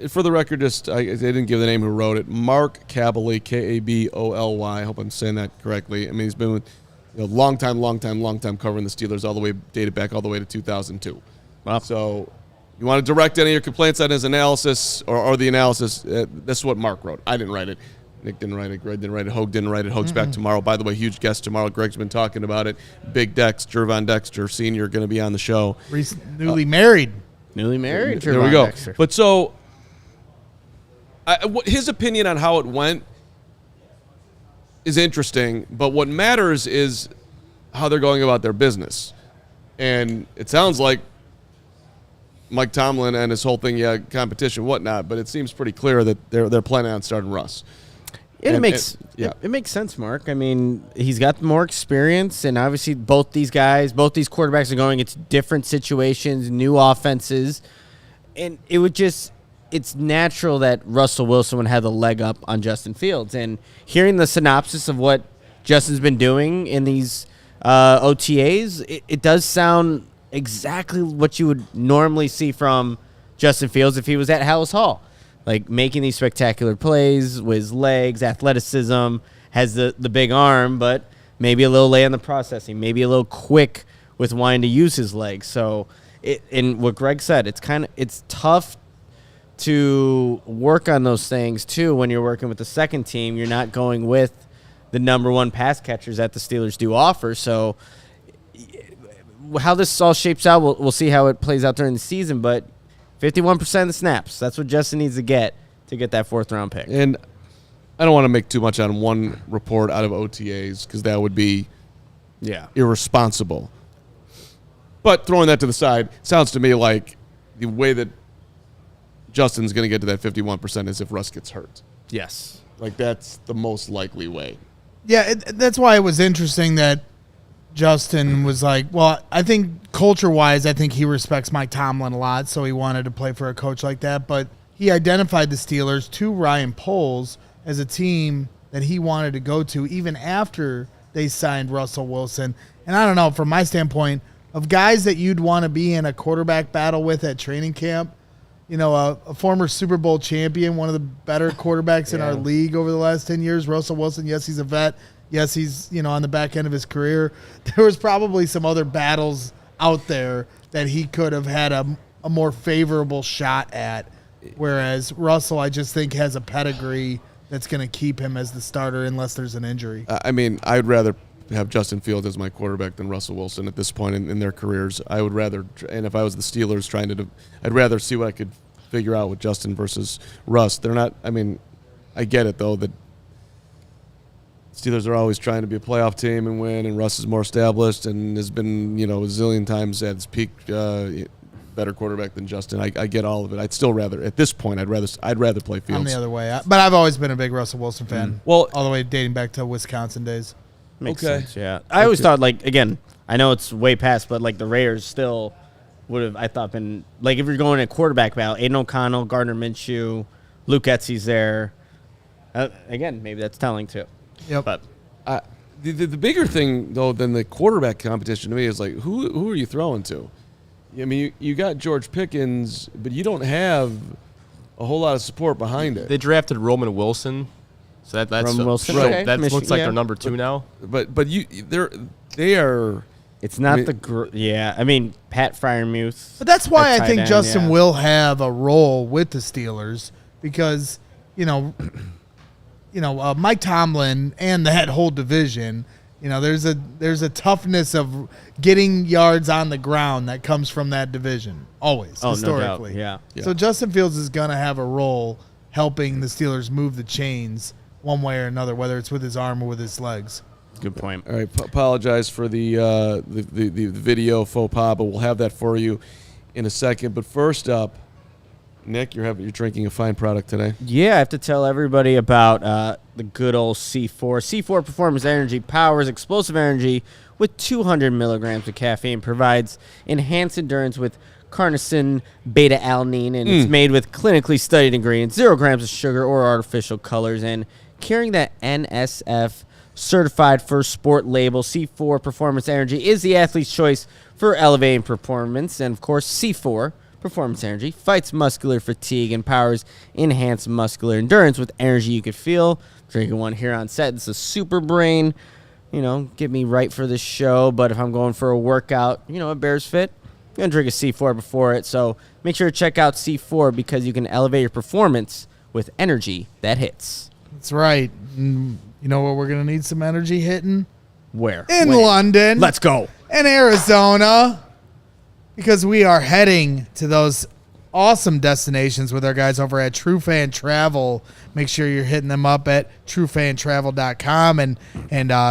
For the record, they didn't give the name who wrote it. Mark Kaboly, Kaboly. I hope I'm saying that correctly. I mean, he's been with long time covering the Steelers, dated back all the way to 2002. Wow. So you want to direct any of your complaints on his analysis or the analysis, this is what Mark wrote. I didn't write it. Nick didn't write it. Greg didn't write it. Hogue didn't write it. Hogue's back tomorrow. By the way, huge guest tomorrow. Greg's been talking about it. Big Dex, Jervon Dexter Sr. going to be on the show. Newly married. Newly married. There we go. Dexter. But so his opinion on how it went is interesting, but what matters is how they're going about their business. And it sounds like Mike Tomlin and his whole thing, competition, whatnot, but it seems pretty clear that they're planning on starting Russ. It makes sense, Mark. I mean, he's got more experience, and obviously both these quarterbacks are going into different situations, new offenses, and it's natural that Russell Wilson would have the leg up on Justin Fields. And hearing the synopsis of what Justin's been doing in these OTAs, it does sound exactly what you would normally see from Justin Fields if he was at Hallis Hall. Like making these spectacular plays with his legs, athleticism, has the big arm, but maybe a little late on the processing, maybe a little quick with wanting to use his legs. So, and what Greg said, it's tough to work on those things too when you're working with the second team. You're not going with the number one pass catchers that the Steelers do offer. So, how this all shapes out, we'll see how it plays out during the season, but 51% of the snaps. That's what Justin needs to get that 4th round pick. And I don't want to make too much on one report out of OTAs because that would be irresponsible. But throwing that to the side, sounds to me like the way that Justin's going to get to that 51% is if Russ gets hurt. Yes. Like that's the most likely way. Yeah, that's why it was interesting that Justin was like, well, I think culture-wise, I think he respects Mike Tomlin a lot, so he wanted to play for a coach like that. But he identified the Steelers to Ryan Poles as a team that he wanted to go to even after they signed Russell Wilson. And I don't know, from my standpoint, of guys that you'd want to be in a quarterback battle with at training camp, a former Super Bowl champion, one of the better quarterbacks in our league over the last 10 years, Russell Wilson. Yes, he's a vet. Yes, he's on the back end of his career. There was probably some other battles out there that he could have had a more favorable shot at, whereas Russell, I just think, has a pedigree that's going to keep him as the starter unless there's an injury. I mean, I'd rather have Justin Fields as my quarterback than Russell Wilson at this point in their careers. I would rather, and if I was the Steelers I'd rather see what I could figure out with Justin versus Russ. They're not, I mean, I get it, though, that Steelers are always trying to be a playoff team and win, and Russ is more established and has been, a zillion times at his peak better quarterback than Justin. I get all of it. I'd still rather, at this point, I'd rather play Fields. I'm the other way. But I've always been a big Russell Wilson fan. Well, all the way dating back to Wisconsin days. Makes sense, yeah. I always thought, again, I know it's way past, but, the Raiders still would have, I thought, been, if you're going at quarterback battle, Aiden O'Connell, Gardner Minshew, Luke Etsy's there. Again, maybe that's telling, too. Yep. But the bigger thing, though, than the quarterback competition to me is, who are you throwing to? I mean, you got George Pickens, but you don't have a whole lot of support behind it. They drafted Roman Wilson. So that's Rome Wilson. right. Okay. That looks like yeah. their number 2 now. But they are. It's not I mean, Pat Freiermuth. But that's why I tight think end, Justin yeah. will have a role with the Steelers because, Mike Tomlin and that whole division, there's a toughness of getting yards on the ground that comes from that division always historically. No doubt. Yeah. So Justin Fields is going to have a role helping the Steelers move the chains one way or another, whether it's with his arm or with his legs. Good point. All right, apologize for the video faux pas, but we'll have that for you in a second. But first up, Nick, you're drinking a fine product today. Yeah, I have to tell everybody about the good old C4. C4 Performance Energy powers explosive energy with 200 milligrams of caffeine, provides enhanced endurance with carnosine beta-alanine, and it's made with clinically studied ingredients, 0 grams of sugar or artificial colors, and carrying that NSF certified for sport label. C4 Performance Energy is the athlete's choice for elevating performance, and of course C4 Performance Energy fights muscular fatigue and powers enhanced muscular endurance with energy you could feel. Drinking one here on set. It's a super brain, get me right for this show, but if I'm going for a workout, a Bears Fit, I'm going to drink a C4 before it, so make sure to check out C4 because you can elevate your performance with energy that hits. That's right. You know where we're going to need some energy hitting? Where? In When? London. Let's go. In Arizona. Because we are heading to those awesome destinations with our guys over at True Fan Travel. Make sure you're hitting them up at truefantravel.com and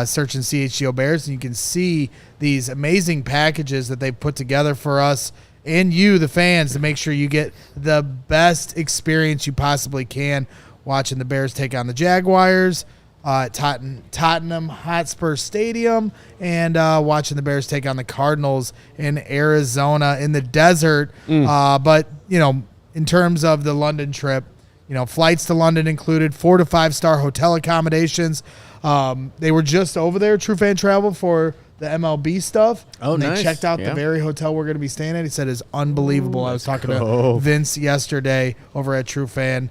searching CHGO Bears, and you can see these amazing packages that they've put together for us and you, the fans, to make sure you get the best experience you possibly can watching the Bears take on the Jaguars at Tottenham Hotspur Stadium, and watching the Bears take on the Cardinals in Arizona in the desert. But, in terms of the London trip, flights to London included 4 to 5 star hotel accommodations. They were just over there, True Fan Travel, for the MLB stuff. Oh, and nice. They checked out Yeah. the very hotel we're going to be staying at. He said it's unbelievable. I was talking to Vince yesterday over at True Fan.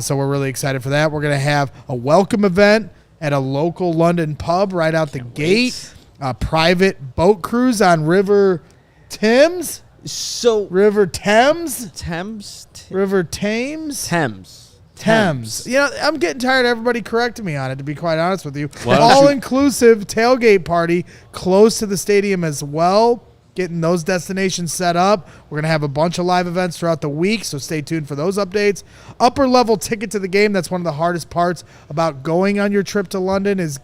So we're really excited for that. We're going to have a welcome event at a local London pub right out the gate. A private boat cruise on River Thames. River Thames? River Thames? Thames. I'm getting tired of everybody correcting me on it, to be quite honest with you. All-inclusive tailgate party close to the stadium as well. Getting those destinations set up. We're going to have a bunch of live events throughout the week, so stay tuned for those updates. Upper level ticket to the game. That's one of the hardest parts about going on your trip to London is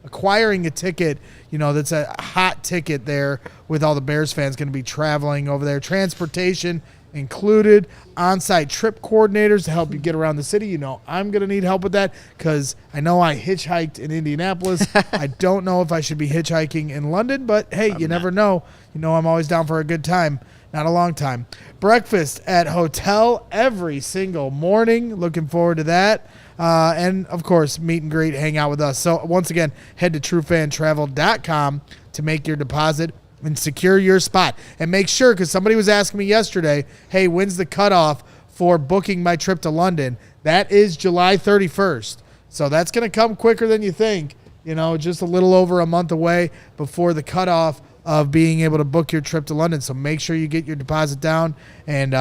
acquiring a ticket, that's a hot ticket there with all the Bears fans going to be traveling over there. Transportation included, on-site trip coordinators to help you get around the city. I'm going to need help with that because I know I hitchhiked in Indianapolis. I don't know if I should be hitchhiking in London, but hey, you never know. I'm always down for a good time, not a long time. Breakfast at hotel every single morning. Looking forward to that. And, of course, meet and greet, hang out with us. So, once again, head to truefantravel.com to make your deposit and secure your spot. And make sure, because somebody was asking me yesterday, hey, when's the cutoff for booking my trip to London? That is July 31st. So that's going to come quicker than you think. Just a little over a month away before the cutoff of being able to book your trip to London. So make sure you get your deposit down and,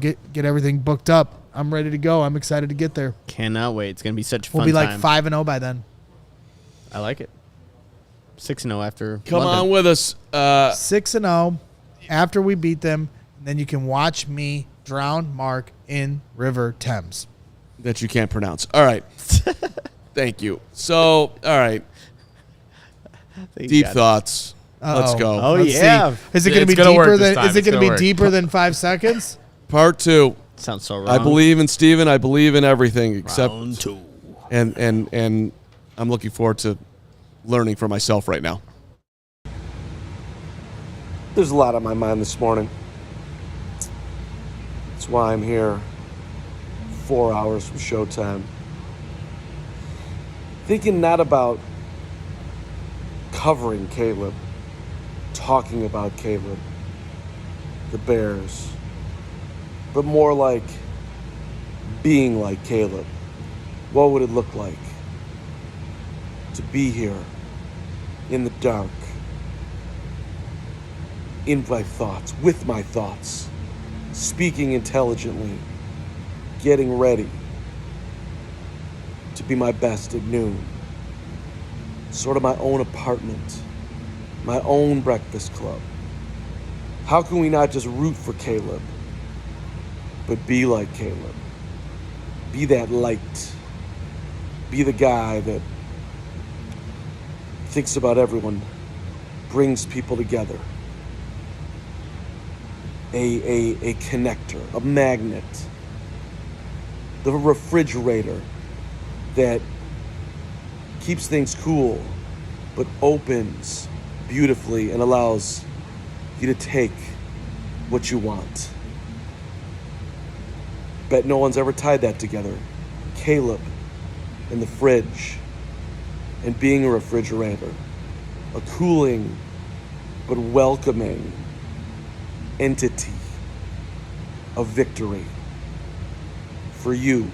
get everything booked up. I'm ready to go. I'm excited to get there. Cannot wait. It's going to be such a fun We'll be like time. 5-0 by then. I like it. 6-0 after Come London. on with us. 6-0 after we beat them. And then you can watch me drown Mark in River Thames. That you can't pronounce. All right. Thank you. So, all right. Deep thoughts. Let's go. Oh, Let's yeah. see. Is it going to be It's gonna work deeper this than? time. Is it It's going to gonna be work. deeper than 5 seconds? Part 2. Sounds so wrong. I believe in Steven. I believe in everything except Round 2. and I'm looking forward to learning for myself right now. There's a lot on my mind this morning. That's why I'm here 4 hours from showtime. Thinking not about covering Caleb, talking about Caleb, the Bears, but more like being like Caleb. What would it look like to be here in the dark, in my thoughts, with my thoughts, speaking intelligently, getting ready to be my best at noon. Sort of my own apartment, my own breakfast club. How can we not just root for Caleb, but be like Caleb? Be that light. Be the guy that thinks about everyone, brings people together. A connector, a magnet, the refrigerator that keeps things cool, but opens beautifully and allows you to take what you want. Bet no one's ever tied that together. Caleb and the fridge and being a refrigerator, a cooling but welcoming entity of victory for you,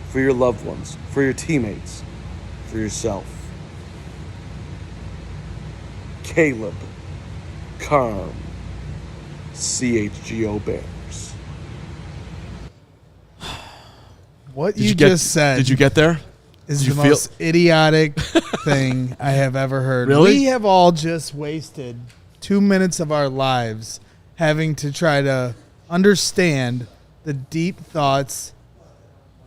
for your loved ones, for your teammates, for yourself. Caleb, Carman, CHGO Bears. What you just said. Did you get there? Is Did the you feel- most idiotic thing I have ever heard. Really? We have all just wasted 2 minutes of our lives having to try to understand the deep thoughts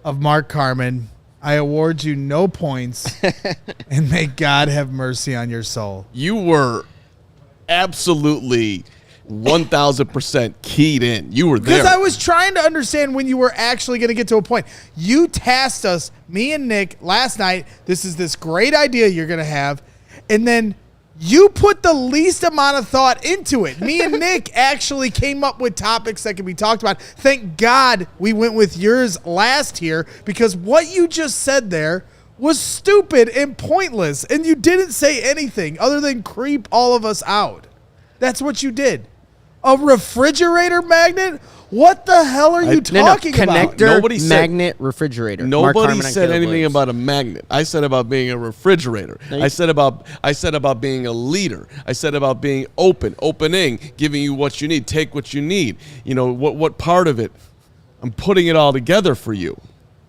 of Mark Carman. I award you no points, and may God have mercy on your soul. You were absolutely 1,000% keyed in. You were there. Because I was trying to understand when you were actually going to get to a point. You tasked us, me and Nick, last night, this is this great idea you're going to have, and then you put the least amount of thought into it. Me and Nick actually came up with topics that can be talked about. Thank God we went with yours last here, because what you just said there was stupid and pointless, and you didn't say anything other than creep all of us out. That's what you did. A refrigerator magnet? What the hell are you talking about? Connector, Nobody said- magnet, refrigerator. Mark Nobody Carman and said Caleb anything Williams. about a magnet. I said about being a refrigerator. I said about being a leader. I said about being opening, giving you what you need, take what you need. You know, what part of it? I'm putting it all together for you.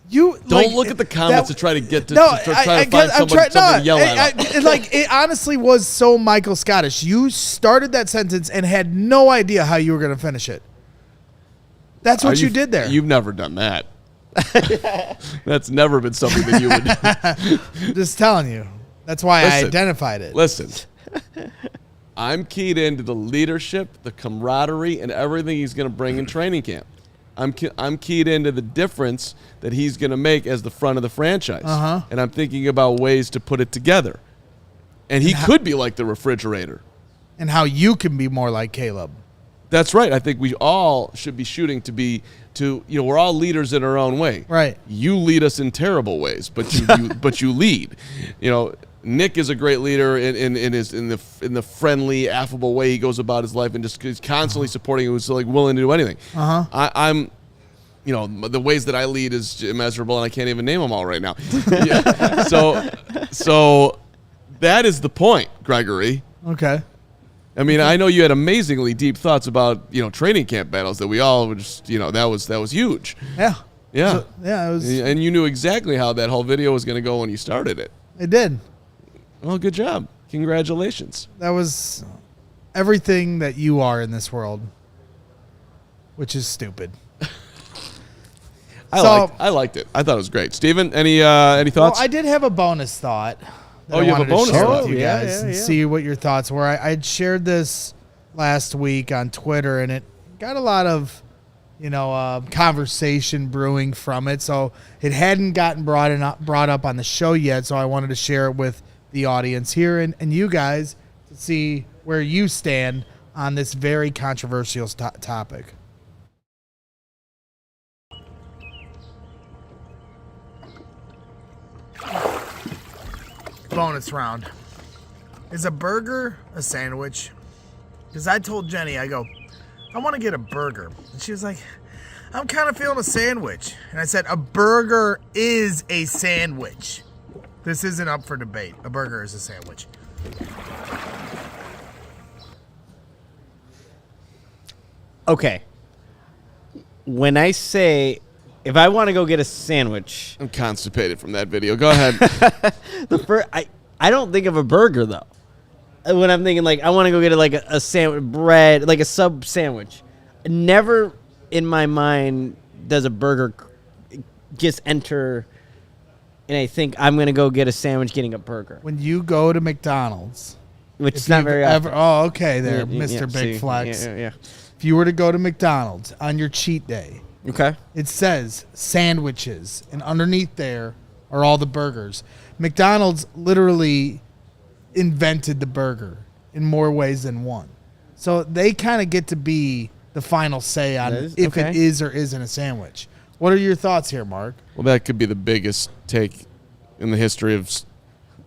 You Don't look at the comments to try to get to, No, to try to find something to yell at. it honestly was so Michael Scottish. You started that sentence and had no idea how you were going to finish it. That's what you did there. You've never done that. That's never been something that you would. Just telling you. That's why I Listen, identified it. Listen, I'm keyed into the leadership, the camaraderie, and everything he's going to bring in training camp. I'm keyed into the difference that he's going to make as the front of the franchise. And I'm thinking about ways to put it together. And he could be like the refrigerator. And how you can be more like Caleb. That's right. I think we all should be shooting we're all leaders in our own way. Right. You lead us in terrible ways, but you lead. You know, Nick is a great leader in the friendly, affable way he goes about his life, and just is constantly supporting. Who's like willing to do anything. I'm, you know, the ways that I lead is immeasurable, and I can't even name them all right now. Yeah. So that is the point, Gregory. Okay. I mean, I know you had amazingly deep thoughts about, you know, training camp battles that we all were just, you know, that was huge. Yeah. Yeah. So, yeah, it was. And you knew exactly how that whole video was going to go when you started it. It did. Well, good job. Congratulations. That was everything that you are in this world, which is stupid. I liked it. I thought it was great. Steven, any thoughts? Well, I did have a bonus thought. Oh, you have a bonus thought? With you guys and see what your thoughts were. I'd shared this last week on Twitter, and it got a lot of, conversation brewing from it. So it hadn't gotten brought up on the show yet. So I wanted to share it with the audience here and you guys to see where you stand on this very controversial topic. Bonus round. Is a burger a sandwich? Because I told Jenny, I go, I want to get a burger. And she was like, I'm kind of feeling a sandwich. And I said, a burger is a sandwich. This isn't up for debate. A burger is a sandwich. Okay. When I say, if I want to go get a sandwich, I'm constipated from that video. Go ahead. I don't think of a burger though. When I'm thinking I want to go get a sandwich, bread, like a sub sandwich. Never in my mind does a burger just enter, and I think I'm gonna go get a sandwich, getting a burger. When you go to McDonald's, Which is not very often. Oh, okay, there, Yeah, Mr. Big see, Flex. Yeah. If you were to go to McDonald's on your cheat day, Okay. it says sandwiches, and underneath there are all the burgers. McDonald's literally invented the burger in more ways than one. So they kind of get to be the final say on if it is or isn't a sandwich. What are your thoughts here, Mark? Well, that could be the biggest take in the history of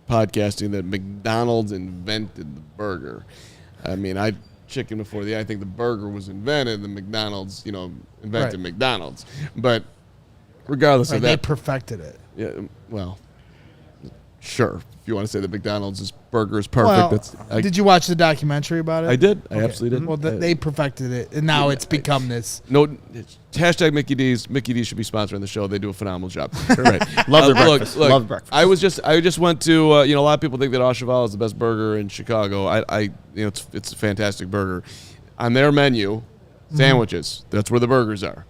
podcasting, that McDonald's invented the burger. I mean, I chicken before the I think the burger was invented, the McDonald's, invented McDonald's. But regardless of that, they perfected it. Yeah, well, sure. If you want to say that McDonald's burger is perfect, Well, did you watch the documentary about it? I did. I Okay. absolutely did. Well, they perfected it, and now it's become this. No, hashtag Mickey D's. Mickey D should be sponsoring the show. They do a phenomenal job. Right. Love their breakfast. Look, Love breakfast. I just went to, a lot of people think that Au Cheval is the best burger in Chicago. It's a fantastic burger. On their menu, sandwiches. That's where the burgers are.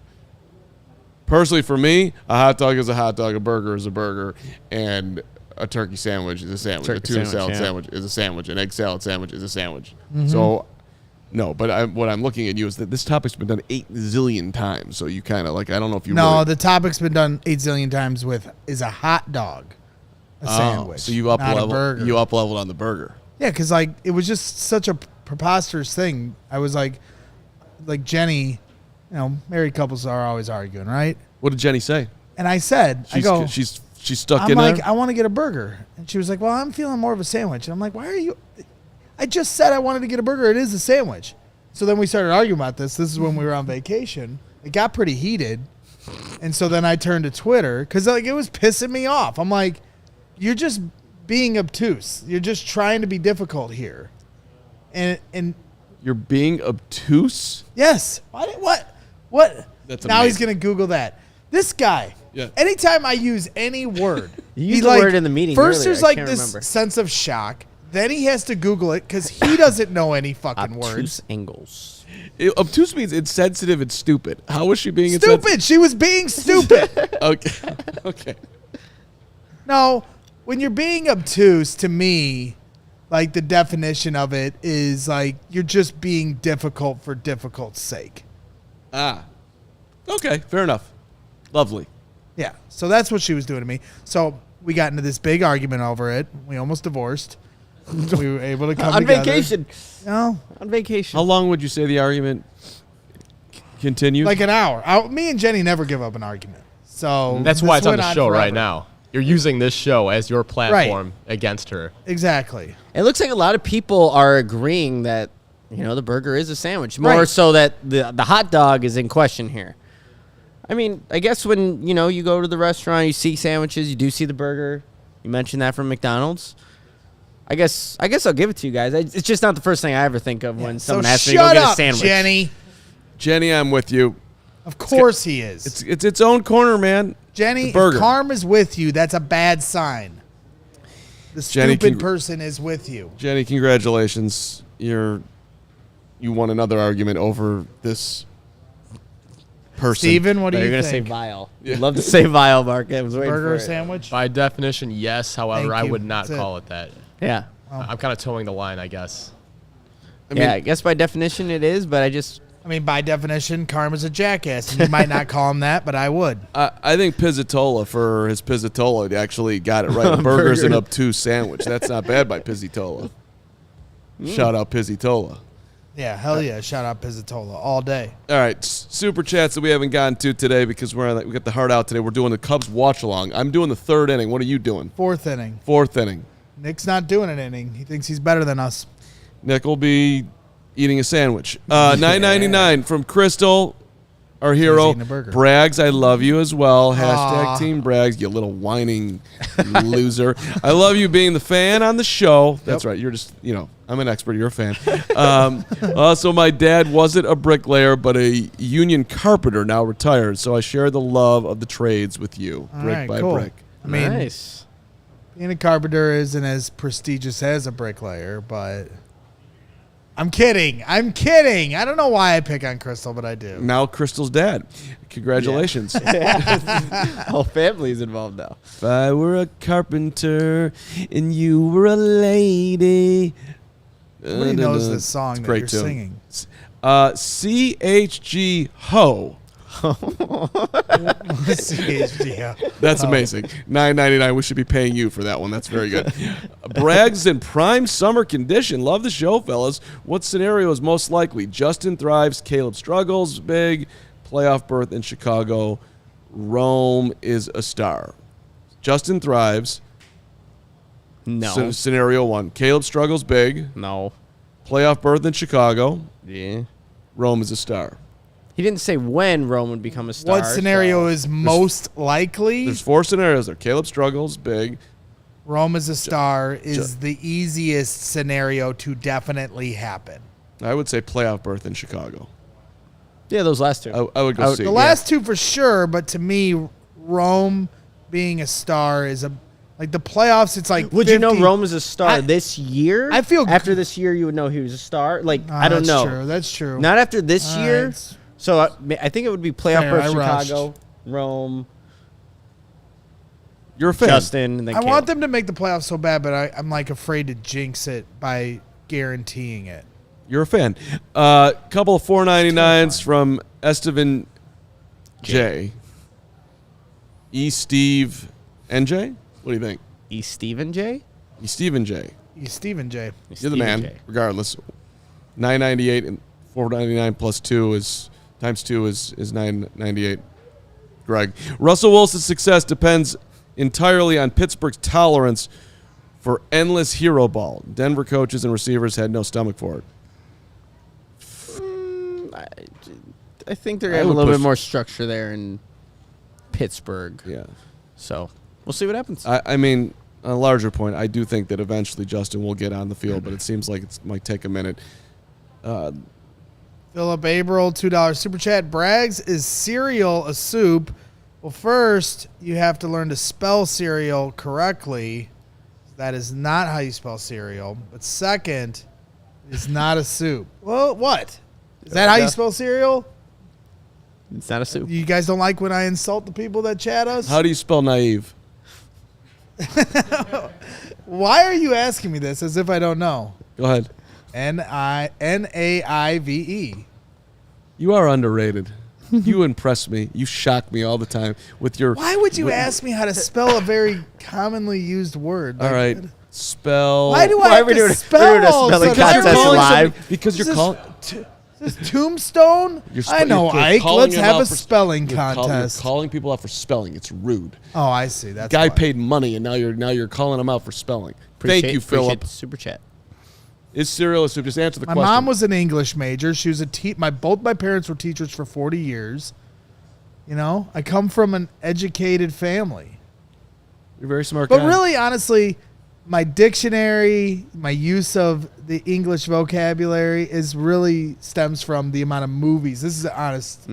Personally, for me, a hot dog is a hot dog, a burger is a burger, and a turkey sandwich is a sandwich. A tuna salad sandwich is a sandwich. An egg salad sandwich is a sandwich. So, no, but what I'm looking at you is that this topic's been done 8 zillion times. So you kind of I don't know if you the topic's been done 8 zillion times is a hot dog, a sandwich. So you up leveled on the burger. Yeah, because it was just such a preposterous thing. I was like Jenny, married couples are always arguing, right? What did Jenny say? And I said, She's stuck I'm in like, there. I want to get a burger. And she was like, well, I'm feeling more of a sandwich. And I'm like, why are you? I just said I wanted to get a burger. It is a sandwich. So then we started arguing about this. This is when we were on vacation. It got pretty heated. And so then I turned to Twitter because it was pissing me off. I'm like, you're just being obtuse. You're just trying to be difficult here. And You're being obtuse? yes. What? That's now amazing. he's going to Google that. This guy. Yeah. Anytime I use any word, You used the word in the meeting First, earlier. there's I can't this remember. sense of shock. Then he has to Google it because he doesn't know any fucking words. Obtuse angles. Obtuse means insensitive and stupid. How was she being Stupid. She was being stupid. Okay. Okay. No, when you're being obtuse, to me, the definition of it is you're just being difficult for difficult's sake. Ah. Okay. Fair enough. Lovely. Yeah. So that's what she was doing to me. So we got into this big argument over it. We almost divorced. We were able to come On together. vacation. No, On vacation. How long would you say the argument continued? an hour. Me and Jenny never give up an argument. So That's why this it's on went the show forever. right now. You're using this show as your platform against her. Exactly. It looks like a lot of people are agreeing that, the burger is a sandwich. More Right. so that the hot dog is in question here. I mean, I guess when, you go to the restaurant, you see sandwiches, you do see the burger. You mentioned that from McDonald's. I guess I'll give it to you guys. It's just not the first thing I ever think of when someone asks me to go get a sandwich. Jenny. Jenny, I'm with you. Of course he is. It's its own corner, man. Jenny, if burger. Carm is with you, that's a bad sign. The Jenny, stupid person is with you. Jenny, congratulations. You won another argument over this person. Steven, what do You're you going to say think? vile. You'd love to say vile, Mark. I was waiting Burger for or it. sandwich? By definition, yes. However, Thank I you. would not That's it. call it that. Yeah. I'm kind of towing the line, I guess. I guess by definition it is, but I mean, by definition, Carm is a jackass. And you might not call him that, but I would. I think Pizzatola for his Pizzatola actually got it right. A burger's an obtuse sandwich. That's not bad by Pizzatola. Shout out Pizzatola. Yeah, hell yeah. Shout out Pizzatola all day. All right, super chats that we haven't gotten to today because we got the heart out today. We're doing the Cubs watch along. I'm doing the third inning. What are you doing? Fourth inning. Fourth inning. Nick's not doing an inning. He thinks he's better than us. Nick will be eating a sandwich. $9.99 from Crystal, our hero. eating a burger. Braggs, I love you as well. Hashtag Aw. Team Braggs, you little whining loser. I love you being the fan on the show. That's right. You're just, I'm an expert. You're a fan. Also, my dad wasn't a bricklayer, but a union carpenter, now retired. So I share the love of the trades with you, All brick right, by cool. brick. I mean, nice. being a carpenter isn't as prestigious as a bricklayer, but I'm kidding. I don't know why I pick on Crystal, but I do. Now Crystal's dad. Congratulations. Whole family's involved now. If I were a carpenter and you were a lady. Nobody knows this song It's a that great you're tune. singing. CHGO. CHGO. That's amazing. $9.99. We should be paying you for that one. That's very good. Braggs in prime summer condition. Love the show, fellas. What scenario is most likely? Justin thrives. Caleb struggles. Big playoff berth in Chicago. Rome is a star. Justin thrives. No. Scenario one. Caleb struggles big. No. Playoff berth in Chicago. Yeah. Rome is a star. He didn't say when Rome would become a star. What scenario so- is most likely? There's 4 scenarios there. Caleb struggles big. Rome as a star is the easiest scenario to definitely happen. I would say playoff berth in Chicago. Yeah, those last two. I would go see. The last two for sure, but to me, Rome being a star is like the playoffs. It's like Would 50, you know Rome is a star I- this year? I feel after this year you would know he was a star. Like Oh, I don't that's know. True. That's true. Not after this All year. right. So I think it would be playoff Fair, berth I rushed. Chicago, Rome, You're a fan. Justin, and then I Caleb. want them to make the playoffs so bad, but I'm like afraid to jinx it by guaranteeing it. You're a fan. Couple of $4.99s from Estevan J. E. Steve NJ? What do you think? E. Steven J. E. Steven J. Steven J. You're the man. Regardless, $9.98 and $4.99 plus 2 is times 2 is $9.98. Greg, Russell Wilson's success depends entirely on Pittsburgh's tolerance for endless hero ball. Denver coaches and receivers had no stomach for it. I think they're I going to have a would little push- bit more structure there in Pittsburgh. Yeah. So we'll see what happens. I mean, on a larger point, I do think that eventually Justin will get on the field, but it seems like it might take a minute. Philip Averill, $2 super chat. Braggs, is cereal a soup? Well, first, you have to learn to spell cereal correctly. That is not how you spell cereal. But second, it's not a soup. Well, what? Is that how you spell cereal? It's not a soup. You guys don't like when I insult the people that chat us? How do you spell naive? Why are you asking me this as if I don't know? Go ahead. Naive. You are underrated. You impress me. You shock me all the time with your. Why would you ask me how to spell a very commonly used word? All right, spell. Why do I Why are have we to doing a- spell we're doing a all spelling of a sudden? contest Calling live? somebody- Because you're Is calling. this Tombstone? I know, Ike. Let's have a spelling contest. You're calling people out for spelling. It's rude. Oh, I see. That's Guy why. paid money, and now you're calling him out for spelling. Thank you, Appreciate Philip. the super chat. Is cereal a soup? Just answer the My question. mom was an English major. She was both my parents were teachers for 40 years. You know, I come from an educated family. You're a very smart But guy. really, honestly, my dictionary, my use of the English vocabulary is really stems from the amount of movies. This is honest.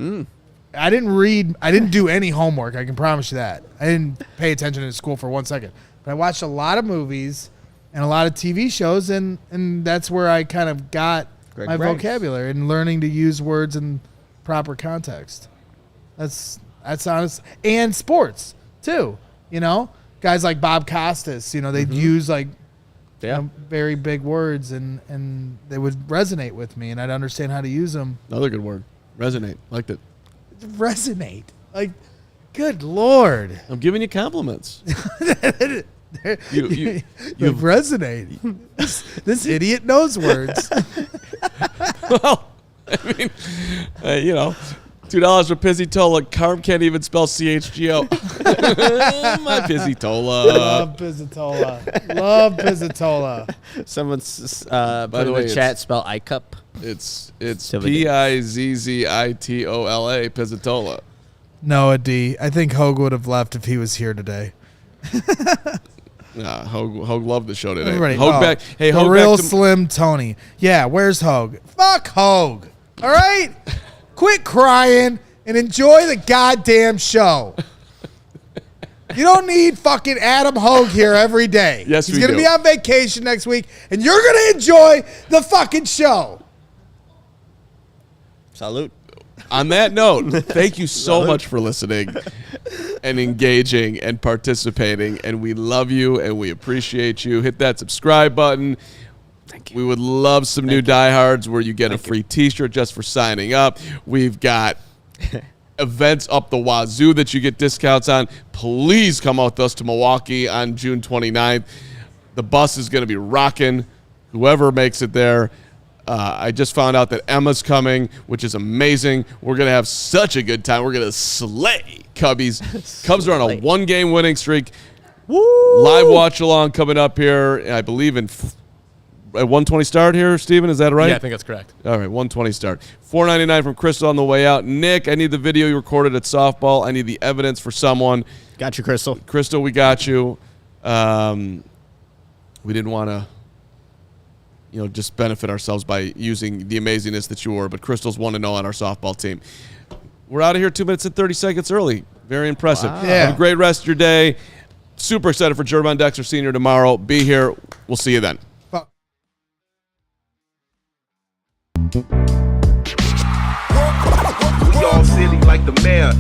I didn't do any homework. I can promise you that. I didn't pay attention in school for 1 second. But I watched a lot of movies and a lot of TV shows, and that's where I kind of got my vocabulary and learning to use words in proper context. That's honest. And sports too. You know, guys like Bob Costas. You know, they'd use like very big words, and they would resonate with me, and I'd understand how to use them. Another good word. Resonate. Liked it. Resonate. Like, good Lord. I'm giving you compliments. you resonate. This idiot knows words. Well, I mean, you know, $2 for Pizzitola. Carm can't even spell CHGO. My Pizzitola. Love Pizzitola. Love Pizzitola. Someone's By put the in way, the chat spell iCup. It's Silly. Pizzitola. Pizzitola. Noah D. I think Hogue would have left if he was here today. Nah, Hogue loved the show today. Everybody, Hogue back. Hey, the Hogue real back to, Slim Tony. Yeah, where's Hogue? Fuck Hogue. All right? Quit crying and enjoy the goddamn show. You don't need fucking Adam Hogue here every day. Yes, He's we going to do. be on vacation next week, and you're going to enjoy the fucking show. Salute. On that note, thank you so much for listening and engaging and participating, and we love you and we appreciate you. Hit that subscribe button. Thank you. We would love some new diehards where you get a free T-shirt just for signing up. We've got events up the wazoo that you get discounts on. Please come out with us to Milwaukee on June 29th. The bus is going to be rocking. Whoever makes it there. I just found out that Emma's coming, which is amazing. We're going to have such a good time. We're going to slay Cubbies. Cubs are on a 1-game winning streak. Woo! Live watch along coming up here, I believe, at 120 start here, Steven. Is that right? Yeah, I think that's correct. All right, 120 start. $4.99 from Crystal on the way out. Nick, I need the video you recorded at softball. I need the evidence for someone. Got you, Crystal. Crystal, we got you. We didn't want to, just benefit ourselves by using the amazingness that you were, but Crystal's 1-0 on our softball team. We're out of here 2 minutes and 30 seconds early. Very impressive. Wow. Yeah. Have a great rest of your day. Super excited for Jervon Dexter Sr. tomorrow. Be here. We'll see you then. Fuck. We all silly like the mayor.